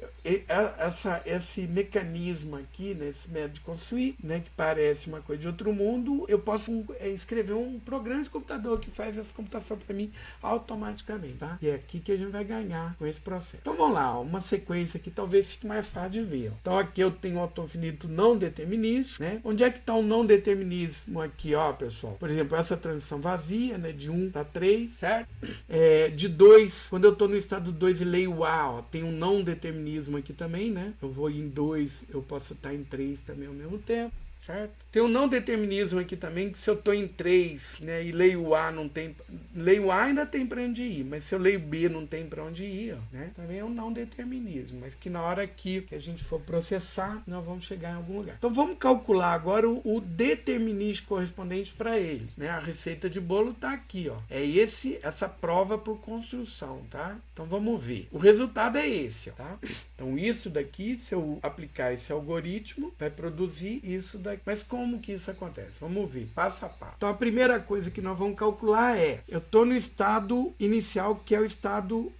esse mecanismo aqui, né, esse método de construir, né, que parece uma coisa de outro mundo, eu posso escrever um programa de computador que faz essa computação para mim automaticamente, tá? E é aqui que a gente vai ganhar com esse processo. Então vamos lá, uma sequência que talvez fique mais fácil de ver. Ó. Então aqui eu tenho um autômato finito não determinístico, né? Onde é que está o não determinismo aqui, ó, pessoal? Por exemplo, essa transição vazia, né, de 1 para 3, certo? De 2, quando eu estou no estado 2 e leio A, ó, tem um não determinismo aqui também, né? Eu vou em 2, eu posso estar em 3 também ao mesmo tempo. Certo? Tem um não determinismo aqui também, que se eu estou em 3, né, e leio A, não tem. Leio A ainda tem para onde ir, mas se eu leio B não tem para onde ir, ó, né? Também é um não determinismo, mas que na hora que a gente for processar, nós vamos chegar em algum lugar. Então vamos calcular agora o determinístico correspondente para ele, né? A receita de bolo está aqui, ó. É essa prova por construção, tá? Então vamos ver. O resultado é esse, ó, tá? Então isso daqui, se eu aplicar esse algoritmo, vai produzir isso daqui. Mas como que isso acontece? Vamos ver, passo a passo. Então a primeira coisa que nós vamos calcular é, eu estou no estado inicial, que é o estado...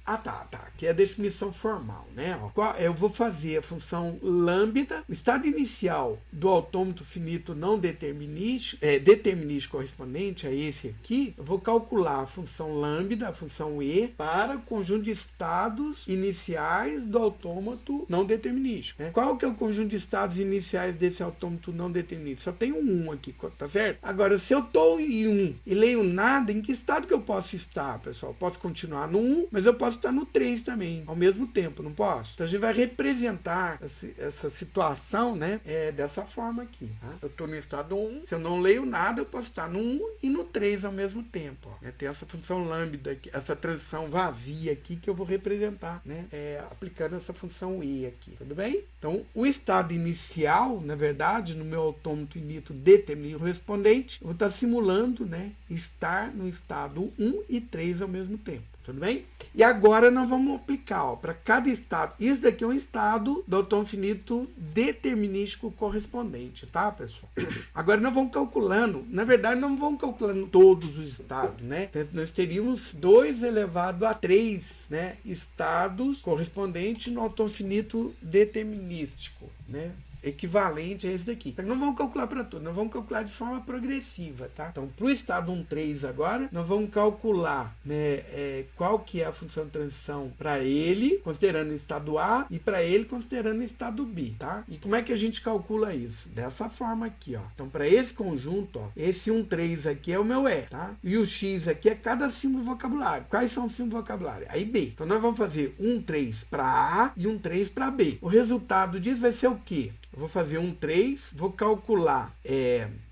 tá. Que é a definição formal, né? Eu vou fazer a função lambda, o estado inicial do autômato finito não determinístico, determinístico correspondente a esse aqui, eu vou calcular a função lambda, a função e, para o conjunto de estados iniciais do autômato não determinístico. Né? Qual que é o conjunto de estados iniciais desse autômato não determinístico? Só tem um 1 aqui, tá certo? Agora, se eu estou em 1 e leio nada, em que estado que eu posso estar, pessoal? Eu posso continuar no 1, mas eu posso estar no 3 também, ao mesmo tempo, não posso? Então a gente vai representar essa situação, né, dessa forma aqui. Tá? Eu estou no estado 1, se eu não leio nada, eu posso estar no 1 e no 3 ao mesmo tempo. Ó. Tem essa função lambda, aqui, essa transição vazia aqui que eu vou representar, né, aplicando essa função e aqui. Tudo bem? Então, o estado inicial, na verdade, no meu autômato finito determinado correspondente, eu vou estar simulando, né, estar no estado 1 e 3 ao mesmo tempo. Tudo bem? E agora nós vamos aplicar para cada estado. Isso daqui é um estado do autômato finito determinístico correspondente, tá, pessoal? Agora nós vamos calculando. Na verdade, não vamos calculando todos os estados, né? Nós teríamos 2 elevado a 3, né, estados correspondentes no autômato finito determinístico, né? Equivalente a esse daqui. Então, não vamos calcular para tudo, nós vamos calcular de forma progressiva, tá? Então, para o estado 1,3 agora, nós vamos calcular, né, qual que é a função de transição para ele, considerando o estado A, e para ele, considerando o estado B, tá? E como é que a gente calcula isso? Dessa forma aqui, ó. Então, para esse conjunto, ó, esse 1,3 aqui é o meu E, tá? E o X aqui é cada símbolo vocabulário. Quais são os símbolos vocabulários? Aí B. Então, nós vamos fazer 1,3 para A e 1,3 para B. O resultado disso vai ser o quê? Eu vou fazer 1,3, vou calcular,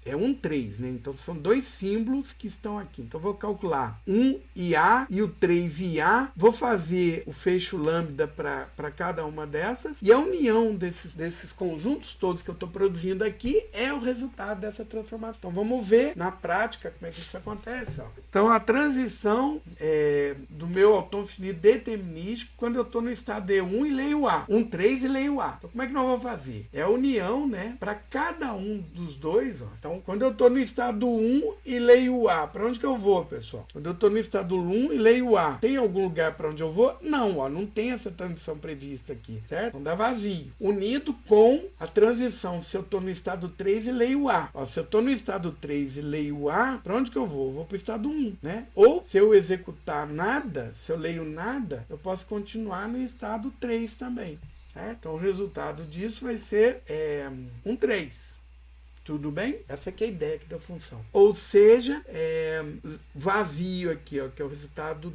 1,3, né? Então são 2 símbolos que estão aqui. Então eu vou calcular 1 e A e o 3 e A. Vou fazer o fecho lambda para cada uma dessas. E a união desses conjuntos todos que eu estou produzindo aqui é o resultado dessa transformação. Então vamos ver na prática como é que isso acontece. Ó. Então a transição do meu autômato finito determinístico quando eu estou no estado de 1 e leio A. 1,3 e leio A. Então como é que nós vamos fazer? É a união, né, para cada um dos dois. Ó. Então quando eu estou no estado 1 e leio A, para onde que eu vou, pessoal? Quando eu estou no estado 1 e leio A, tem algum lugar para onde eu vou? Não, ó, não tem essa transição prevista aqui, certo? Não dá vazio. Unido com a transição, se eu estou no estado 3 e leio A. Ó, se eu estou no estado 3 e leio A, para onde que eu vou? Eu vou para o estado 1, né? Ou, se eu executar nada, se eu leio nada, eu posso continuar no estado 3 também. Certo? Então o resultado disso vai ser 1,3. Tudo bem? Essa aqui é a ideia aqui da função. Ou seja, vazio aqui, ó, que é o resultado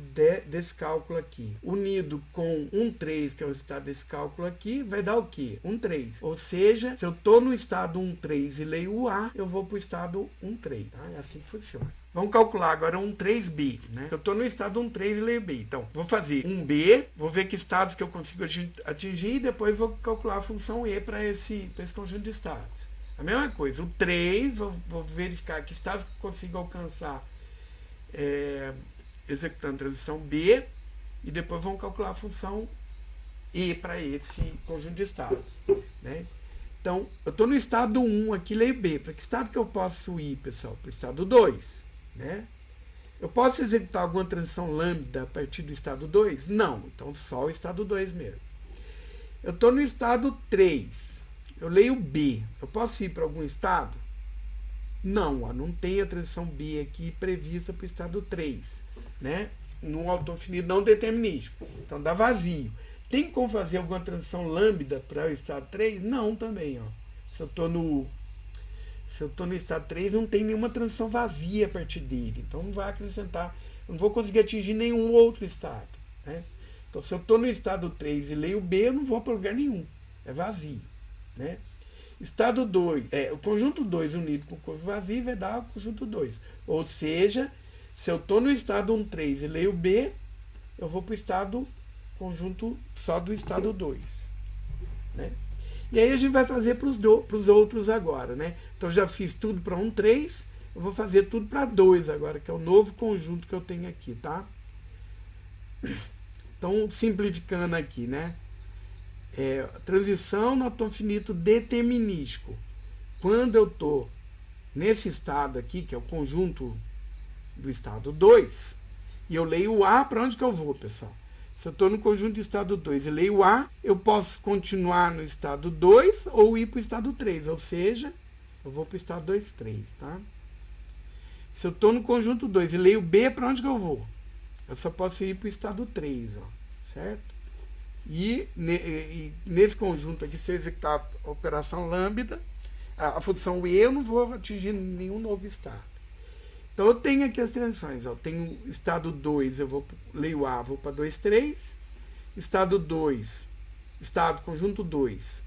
desse cálculo aqui. Unido com 1,3, que é o resultado desse cálculo aqui, vai dar o quê? 1,3. Ou seja, se eu estou no estado 1,3 e leio o A, eu vou para o estado 1,3. Tá? É assim que funciona. Vamos calcular agora 1,3b, né? Eu estou no estado 1,3 e leio B. Então, vou fazer 1b, vou ver que estados que eu consigo atingir e depois vou calcular a função E para esse conjunto de estados. A mesma coisa, o 3, vou verificar que estados que eu consigo alcançar executando a transição B e depois vamos calcular a função E para esse conjunto de estados, né? Então, eu estou no estado 1 aqui, leio B. Para que estado que eu posso ir, pessoal? Para o estado 2. Né? Eu posso executar alguma transição lambda a partir do estado 2? Não, então só o estado 2 mesmo. Eu estou no estado 3. Eu leio B. Eu posso ir para algum estado? Não, ó, não tem a transição B aqui prevista para o estado 3, né? No autom finito não determinístico. Então dá vazio. Tem como fazer alguma transição lambda para o estado 3? Não, também. Ó. Se eu estou no estado 3, não tem nenhuma transição vazia a partir dele. Então não vai acrescentar, eu não vou conseguir atingir nenhum outro estado. Né? Então se eu estou no estado 3 e leio B, eu não vou para lugar nenhum. É vazio. Né? Estado 2, o conjunto 2 unido com o conjunto vazio vai dar o conjunto 2. Ou seja, se eu estou no estado 1, 3 e leio B, eu vou para o estado conjunto só do estado 2. Né? E aí a gente vai fazer para os outros agora. Né? Então já fiz tudo para 1, 3, eu vou fazer tudo para 2 agora, que é o novo conjunto que eu tenho aqui. Tá? Então, simplificando aqui, né? Transição no autom finito determinístico. Quando eu estou nesse estado aqui, que é o conjunto do estado 2, e eu leio o A, para onde que eu vou, pessoal? Se eu estou no conjunto do estado 2 e leio o A, eu posso continuar no estado 2 ou ir para o estado 3, ou seja, eu vou para o estado 2, 3, tá? Se eu estou no conjunto 2 e leio B, para onde que eu vou? Eu só posso ir para o estado 3, ó, certo? E nesse conjunto aqui, se eu executar a operação lambda, a função E, eu não vou atingir nenhum novo estado. Então eu tenho aqui as transições. Ó, tenho estado 2, eu leio A, vou para 2, 3. Estado 2, estado conjunto 2.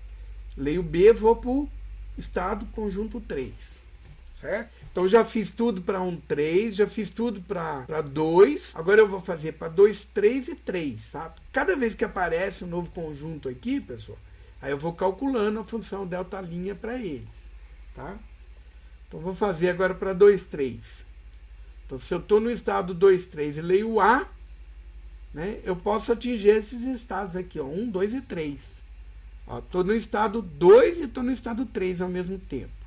Leio B, vou para o estado conjunto 3. Certo? Então já fiz tudo para 1, 3, já fiz tudo para 2, agora eu vou fazer para 2, 3 e 3, tá? Cada vez que aparece um novo conjunto aqui, pessoal, aí eu vou calculando a função delta' para eles, tá? Então vou fazer agora para 2, 3. Então se eu estou no estado 2, 3 e leio A, né, eu posso atingir esses estados aqui, ó, 1, 2 e 3. Estou no estado 2 e estou no estado 3 ao mesmo tempo.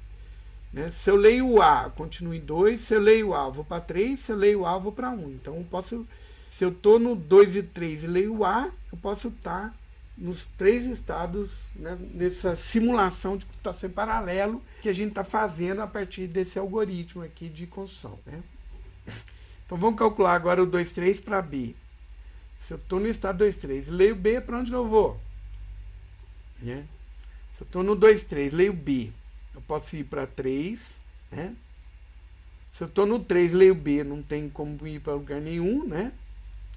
Né? Se eu leio o A, eu continuo em 2. Se eu leio o A, eu vou para 3. Se eu leio o A, eu vou para 1. Então, eu posso, se eu estou no 2 e 3 e leio o A, eu posso estar nos 3 estados, né, nessa simulação de computação em paralelo que a gente está fazendo a partir desse algoritmo aqui de construção. Né? Então, vamos calcular agora o 2, 3 para B. Se eu estou no estado 2, 3 e leio B, para onde que eu vou? Né? Se eu estou no 2, 3 e leio B, eu posso ir para 3, né? Se eu estou no 3 e leio B, não tem como ir para lugar nenhum, né?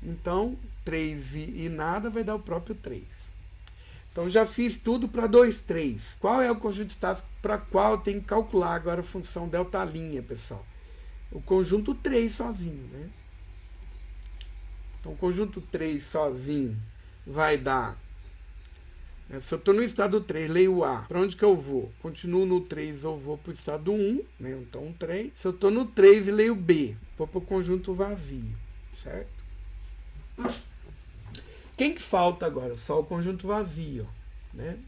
Então, 3 e nada vai dar o próprio 3. Então, já fiz tudo para 2, 3. Qual é o conjunto de estados para qual eu tenho que calcular agora a função delta', pessoal? O conjunto 3 sozinho, né? Então, o conjunto 3 sozinho vai dar... Se eu estou no estado 3, leio A, para onde que eu vou? Continuo no 3, eu vou para o estado 1, né? Então 3. Se eu estou no 3 e leio B, vou para o conjunto vazio, certo? Quem que falta agora? Só o conjunto vazio, né?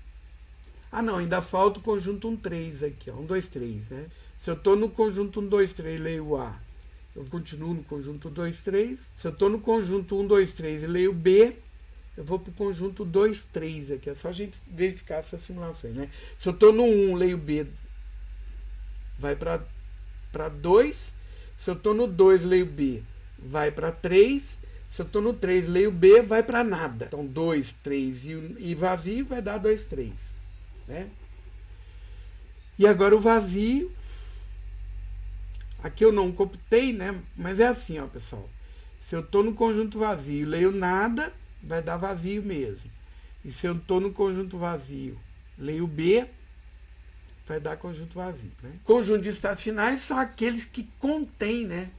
Ah, não, ainda falta o conjunto 1, 3 aqui, ó, 1, 2, 3, né? Se eu estou no conjunto 1, 2, 3 e leio A, eu continuo no conjunto 2, 3. Se eu estou no conjunto 1, 2, 3 e leio B, eu vou para o conjunto 2, 3 aqui. É só a gente verificar essas simulações, né? Se eu estou no 1, leio B, vai para 2. Se eu estou no 2, leio B, vai para 3. Se eu estou no 3, leio B, vai para nada. Então, 2, 3 e vazio vai dar 2, 3. Né? E agora o vazio. Aqui eu não computei, né? Mas é assim, ó, pessoal. Se eu estou no conjunto vazio e leio nada, vai dar vazio mesmo. E se eu estou no conjunto vazio, leio B, vai dar conjunto vazio. Né? Conjunto de estados finais são aqueles que contêm, né?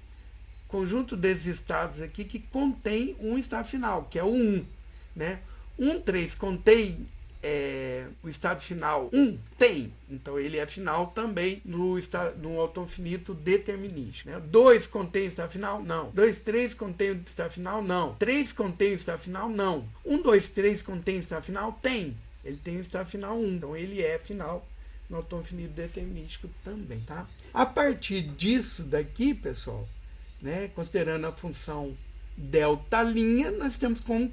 Conjunto desses estados aqui que contém um estado final, que é o 1. Né? 1, 3 contém o estado final 1? Tem. Então ele é final também no autom finito determinístico. Né? 2 contém o estado final? Não. 2, 3 contém o estado final? Não. 3 contém o estado final? Não. 1, 2, 3 contém o estado final? Tem. Ele tem o estado final 1. Então ele é final no autom finito determinístico também. Tá? A partir disso daqui, pessoal, né, considerando a função delta', nós temos como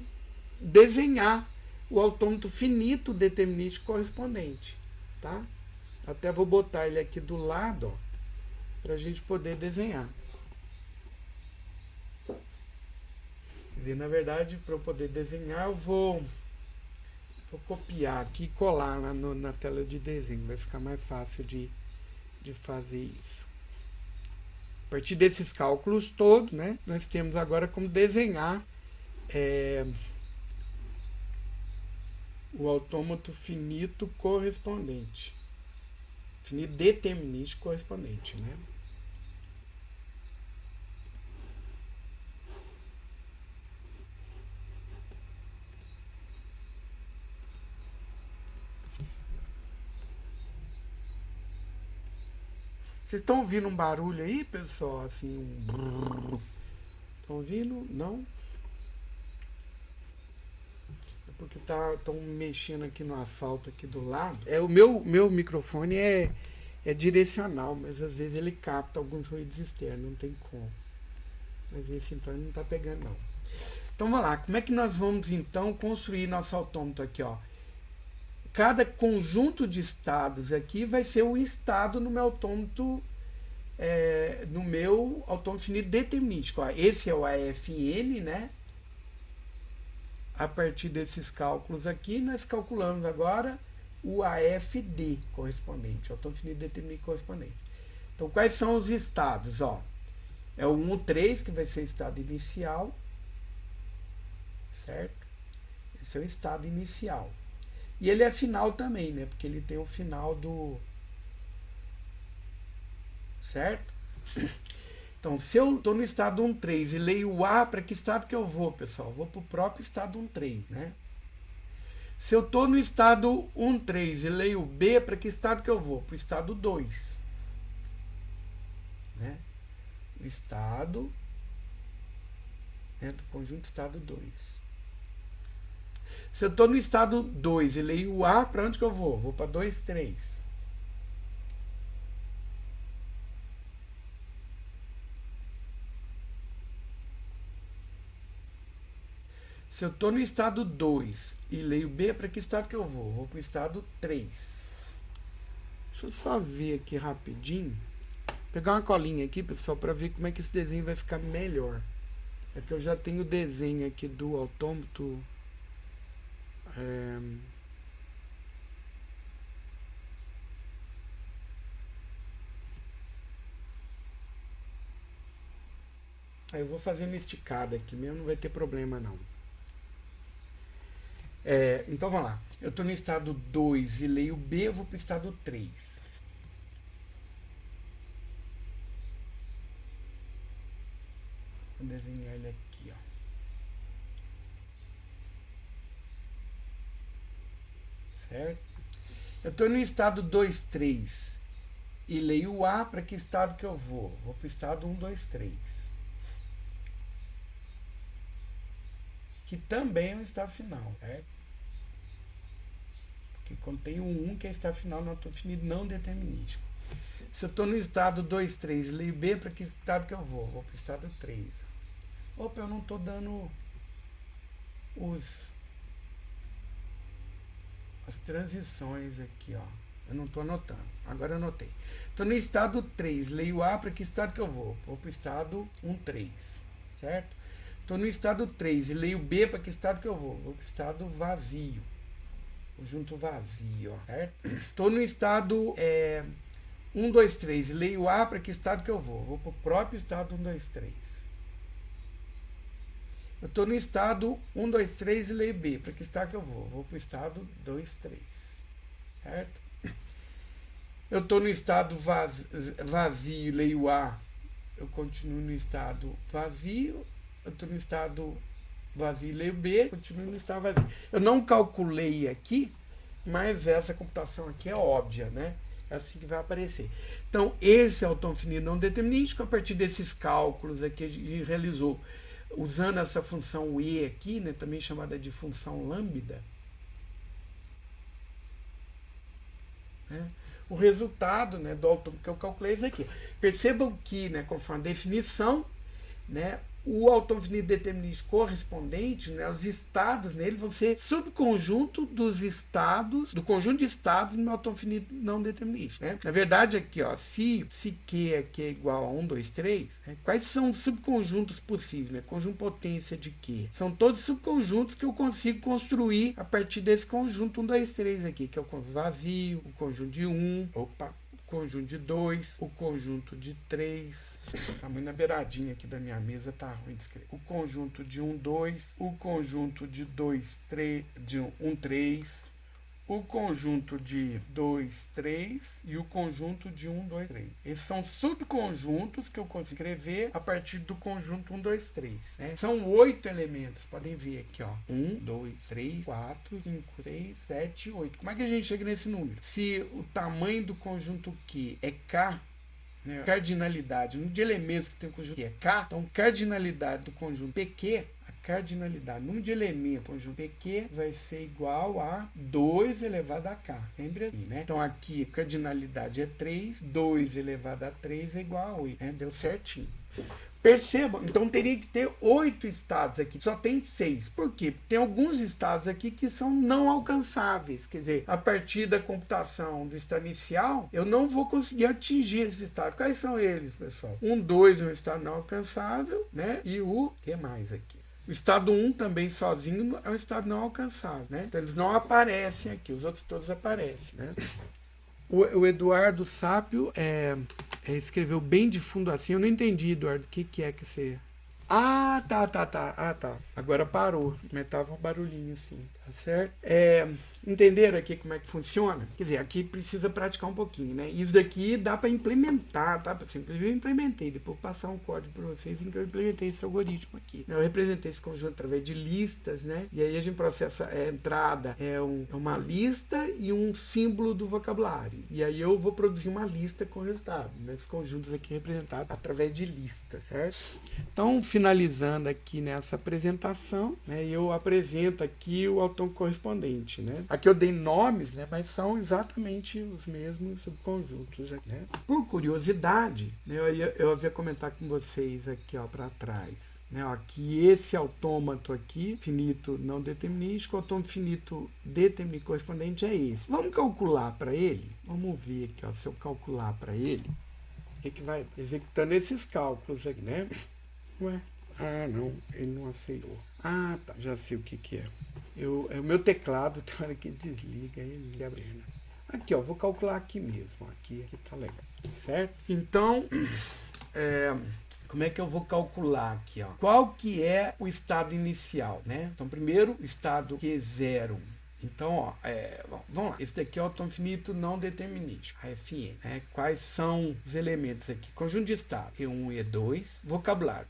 desenhar o autômato finito determinístico correspondente, tá? Até vou botar ele aqui do lado, para a gente poder desenhar. E, na verdade, para eu poder desenhar, eu vou copiar aqui e colar lá na tela de desenho. Vai ficar mais fácil de fazer isso. A partir desses cálculos todos, né, nós temos agora como desenhar o autômato finito correspondente. Finito determinístico correspondente, né? Vocês estão ouvindo um barulho aí, pessoal? Assim, um brrr. Estão ouvindo? Não? É porque estão mexendo aqui no asfalto aqui do lado. O meu microfone é direcional, mas às vezes ele capta alguns ruídos externos, não tem como. Mas esse então ele não está pegando não. Então vamos lá, como é que nós vamos então construir nosso autômato aqui, ó? Cada conjunto de estados aqui vai ser o estado no meu autômato, finito determinístico. Ó. Esse é o AFN, né? A partir desses cálculos aqui, nós calculamos agora o AFD correspondente, autômato finito determinístico correspondente. Então, quais são os estados? Ó, é o 1, 3, que vai ser o estado inicial, certo? Esse é o estado inicial. E ele é final também, né? Porque ele tem o final do... Certo? Então, se eu estou no estado 1.3 e leio o A, para que estado que eu vou, pessoal? Eu vou para o próprio estado 1.3, né? Se eu estou no estado 1.3 e leio o B, para que estado que eu vou? Para o estado 2. Né? O estado, né, do conjunto estado 2. Se eu estou no estado 2 e leio o A, para onde que eu vou? Vou para 2, 3. Se eu estou no estado 2 e leio B, para que estado que eu vou? Vou para o estado 3. Deixa eu só ver aqui rapidinho. Pegar uma colinha aqui, pessoal, para ver como é que esse desenho vai ficar melhor. É que eu já tenho o desenho aqui do autômato... Aí eu vou fazendo esticada aqui mesmo, não vai ter problema não. Então vamos lá. Eu estou no estado 2 e leio B, eu vou para o estado 3. Vou desenhar ele aqui, ó. Certo? Eu estou no estado 2, 3 e leio o A, para que estado que eu vou? Vou para o estado 1, 2, 3. Que também é um estado final, certo? Porque quando tem um 1, que é estado final, não estou definido não determinístico. Se eu estou no estado 2, 3 e leio B, para que estado que eu vou? Vou para o estado 3. Opa, eu não estou dando as transições aqui, ó. Eu não estou anotando. Agora eu anotei. Estou no estado 3, leio A, para que estado que eu vou? Vou para o estado 1, 3, certo? Estou no estado 3 e leio B, para que estado que eu vou? Vou para o estado vazio. Conjunto vazio, ó, certo? Estou no estado 1, 2, 3 e leio A, para que estado que eu vou? Vou para o próprio estado 1, 2, 3. Eu estou no estado 1, 2, 3 e leio B. Para que estado que eu vou? Vou para o estado 2, 3. Certo? Eu estou no estado vazio e leio A. Eu continuo no estado vazio. Eu estou no estado vazio e leio B. Continuo no estado vazio. Eu não calculei aqui, mas essa computação aqui é óbvia, né? É assim que vai aparecer. Então, esse é o autômato finito não determinístico. A partir desses cálculos aqui, a gente realizou usando essa função E aqui, né, também chamada de função lambda, né, o resultado, né, do autômato que eu calculei é esse aqui. Percebam que, né, conforme a definição, né, o autônomo finito determinístico correspondente, né, os estados nele vão ser subconjunto dos estados, do conjunto de estados no autônomo finito não determinístico. Né? Na verdade, aqui, ó, se Q aqui é igual a 1, 2, 3, né, quais são os subconjuntos possíveis? Né? Conjunto potência de Q. São todos subconjuntos que eu consigo construir a partir desse conjunto 1, 2, 3 aqui, que é o conjunto vazio, o conjunto de 1, o conjunto de 2, o conjunto de 3, tá muito na beiradinha aqui da minha mesa, tá ruim de escrever. O conjunto de 1, 2, o conjunto de 2, 3, de 1, 3, o conjunto de 2, 3 e o conjunto de 1, 2, 3. Esses são subconjuntos que eu consigo escrever a partir do conjunto 1, 2, 3. Né? São 8 elementos, podem ver aqui, ó. 1, 2, 3, 4, 5, 6, 7, 8. Como é que a gente chega nesse número? Se o tamanho do conjunto Q é K, né? Cardinalidade, número de elementos que tem o conjunto Q é K, então cardinalidade do conjunto PQ, cardinalidade, número de elementos, conjunto PQ vai ser igual a 2 elevado a K, sempre assim, né? Então aqui, cardinalidade é 3, 2 elevado a 3 é igual a 8, né? Deu certinho. Percebam, então teria que ter 8 estados aqui, só tem 6. Por quê? Porque tem alguns estados aqui que são não alcançáveis, quer dizer, a partir da computação do estado inicial, eu não vou conseguir atingir esses estados. Quais são eles, pessoal? 1, 2 é um estado não alcançável, né? E o que mais aqui? O estado 1 também sozinho é um estado não alcançável, né? Então eles não aparecem aqui, os outros todos aparecem, né? O Eduardo Sápio escreveu bem de fundo assim. Eu não entendi, Eduardo, o que é que você... Ah, tá. Agora parou, mas tava um barulhinho assim, tá certo? Entenderam aqui como é que funciona? Quer dizer, aqui precisa praticar um pouquinho, né? Isso daqui dá para implementar, tá? Inclusive eu implementei, depois vou passar um código para vocês em que eu implementei esse algoritmo aqui. Eu representei esse conjunto através de listas, né? E aí a gente processa a entrada, uma lista e um símbolo do vocabulário. E aí eu vou produzir uma lista com o resultado, né? Esses conjuntos aqui representados através de listas, certo? Então, finalizando aqui nessa apresentação, né, eu apresento aqui o autônomo correspondente. Né? Aqui eu dei nomes, né, mas são exatamente os mesmos subconjuntos. Né? Por curiosidade, né, eu havia comentar com vocês aqui para trás, né, ó, que esse autômato aqui, finito não determinístico, o autômato finito determinístico correspondente é esse. Vamos calcular para ele? Vamos ver aqui, ó, se eu calcular para ele, o que vai executando esses cálculos aqui, né? Ué? Ah, não, ele não aceitou. Ah, tá, já sei o que é. O meu teclado tem hora que desliga, ele liga abrindo. Aqui, ó, vou calcular aqui mesmo. Aqui tá legal, certo? Então, como é que eu vou calcular aqui, ó? Qual que é o estado inicial, né? Então, primeiro, o estado Q0. Então, ó, vamos lá. Esse daqui é o autônomo finito não determinístico, AFN. Né? Quais são os elementos aqui? Conjunto de estado, E1 e E2. Vocabulário,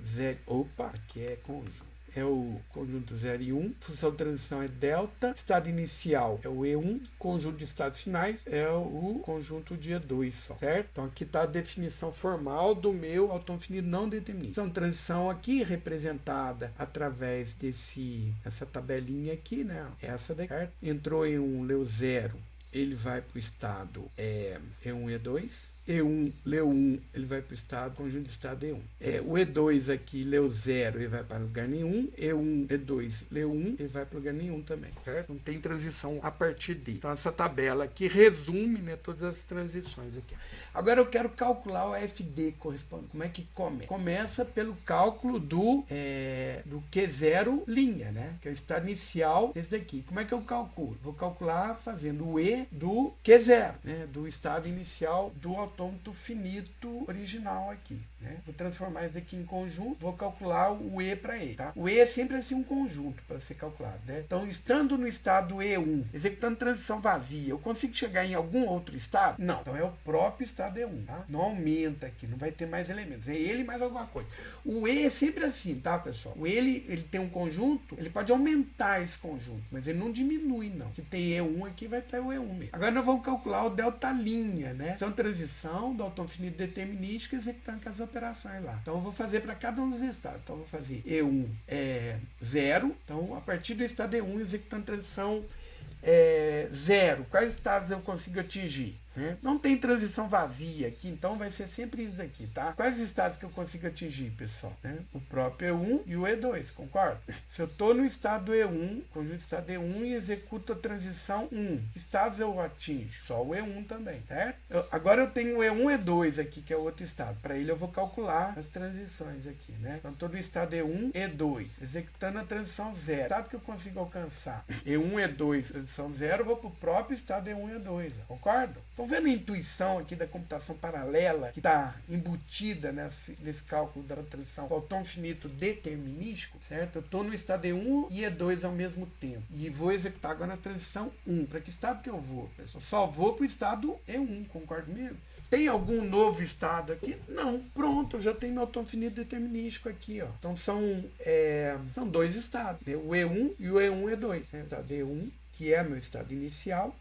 aqui é conjunto. É o conjunto 0 e 1. Função de transição é delta. Estado inicial é o E1. Conjunto de estados finais é o conjunto de E2 só, certo? Então aqui está a definição formal do meu autônomo finito não determinístico. Função de transição aqui representada através dessa tabelinha aqui, né? Essa daqui, certo? Entrou em 1, leu 0. Ele vai para o estado E1 e E2. E1, leu 1, ele vai para o estado, conjunto de estado E1. O E2 aqui, leu 0, ele vai para lugar nenhum. E1, E2, leu 1, ele vai para lugar nenhum também, certo? Não tem transição a partir dele. Então, essa tabela aqui resume, né, todas as transições aqui. Agora, eu quero calcular o FD correspondente. Como é que começa? Começa pelo cálculo do Q0 linha, né? Que é o estado inicial desse daqui. Como é que eu calculo? Vou calcular fazendo o E do Q0, né? Do estado inicial do autômato finito original aqui, né? Vou transformar isso aqui em conjunto, vou calcular o E para E, tá? O E é sempre assim um conjunto para ser calculado, né? Então, estando no estado E1, executando transição vazia, eu consigo chegar em algum outro estado? Não. Então, é o próprio estado E1, tá? Não aumenta aqui, não vai ter mais elementos. É ele mais alguma coisa. O E é sempre assim, tá, pessoal? O E, ele tem um conjunto, ele pode aumentar esse conjunto, mas ele não diminui, não. Se tem E1 aqui, vai ter o E1 mesmo. Agora, nós vamos calcular o delta linha, né? São transição do autônomo finito determinístico executando com as operações lá. Então, eu vou fazer para cada um dos estados. Então, eu vou fazer E1 0. Então, a partir do estado E1, executando transição 0. Quais estados eu consigo atingir? né? Não tem transição vazia aqui, então vai ser sempre isso aqui, tá? Quais estados que eu consigo atingir, pessoal? Né? O próprio E1 e o E2, concorda? Se eu estou no estado E1, conjunto de estado E1 e executo a transição 1, que estados eu atinjo? Só o E1 também, certo? Agora eu tenho o E1 e E2 aqui, que é o outro estado. Para ele eu vou calcular as transições aqui, né? Então estou no estado E1, E2, executando a transição 0. Estado que eu consigo alcançar? E1, E2, transição 0, eu vou para o próprio estado E1 e E2, concorda? Estão vendo a intuição aqui da computação paralela que está embutida nesse cálculo da transição Faltão finito determinístico, certo? Eu estou no estado E1 e E2 ao mesmo tempo. E vou executar agora a transição 1. Para que estado que eu vou? Eu só vou para o estado E1, concorda comigo? Tem algum novo estado aqui? Não. Pronto, eu já tenho meu faltão finito determinístico aqui, ó. Então são dois estados, né? O E1 e o E1 E2. Né? O estado E1, que é meu estado inicial,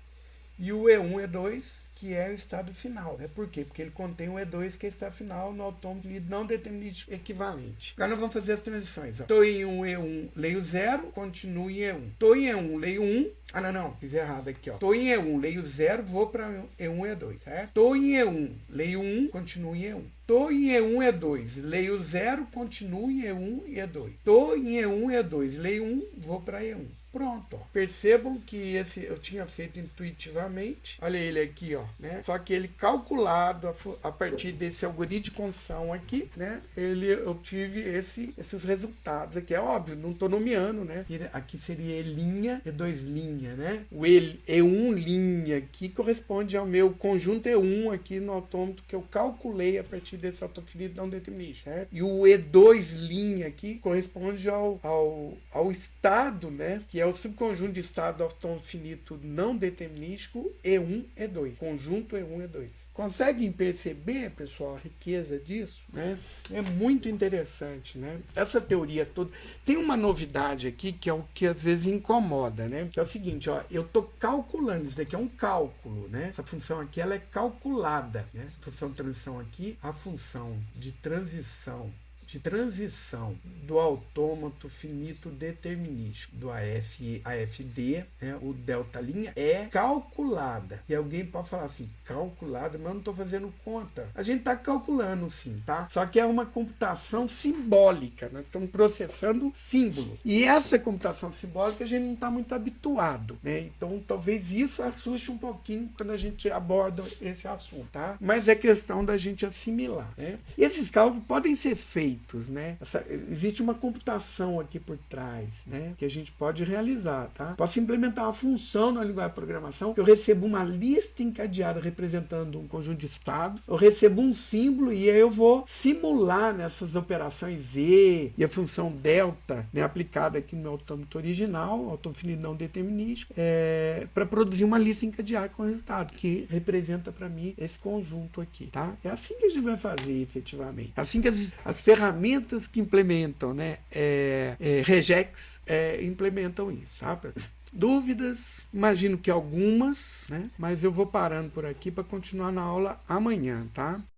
e o E1 E2, que é o estado final. Né? Por quê? Porque ele contém o E2, que é o estado final, no autônomo finito não determinístico equivalente. Agora nós vamos fazer as transições. Estou em E1, leio 0, continuo em E1. Estou em E1, leio 1. Não, fiz errado aqui, ó. Estou em E1, leio 0, vou para E1 E2, certo? Estou em E1, leio 1, continuo em E1. Estou em E1 E2, leio 0, continuo em E1 e E2. Estou em E1 E2, leio 1, vou para E1. Pronto, ó. Percebam que esse eu tinha feito intuitivamente. Olha ele aqui, ó, né? Só que ele calculado a partir desse algoritmo de construção aqui, né? Eu tive esses resultados aqui. É óbvio, não estou nomeando, né? Aqui seria E', E2', né? O E1' aqui corresponde ao meu conjunto E1 aqui no autômato que eu calculei a partir desse autômato finito não determinístico, certo? E o E2' aqui corresponde ao estado, né? Que é o subconjunto de estado do autômato finito não determinístico E1, E2. Conjunto E1, E2. Conseguem perceber, pessoal, a riqueza disso? Né? É muito interessante, né? Essa teoria toda. Tem uma novidade aqui que é o que às vezes incomoda, né? Que é o seguinte, ó, eu estou calculando, isso daqui é um cálculo, né? Essa função aqui ela é calculada, né? A função de transição aqui, a função de transição do autômato finito determinístico do AFD, né, o delta linha, é calculada. E alguém pode falar assim, calculada, mas eu não estou fazendo conta. A gente está calculando sim, tá? Só que é uma computação simbólica, nós estamos processando símbolos. E essa computação simbólica a gente não está muito habituado, né? Então talvez isso assuste um pouquinho quando a gente aborda esse assunto, tá? Mas é questão da gente assimilar, né? E esses cálculos podem ser feitos, né? Existe uma computação aqui por trás, né? Que a gente pode realizar, tá? Posso implementar uma função na linguagem de programação que eu recebo uma lista encadeada representando um conjunto de estados, eu recebo um símbolo e aí eu vou simular nessas operações Z e a função delta, né? Aplicada aqui no meu autômato original, autômato finito não determinístico, para produzir uma lista encadeada com o resultado, que representa para mim esse conjunto aqui, tá? É assim que a gente vai fazer efetivamente. É assim que as ferramentas que implementam, né, regex implementam isso, sabe? Dúvidas? Imagino que algumas, né? Mas eu vou parando por aqui para continuar na aula amanhã, tá?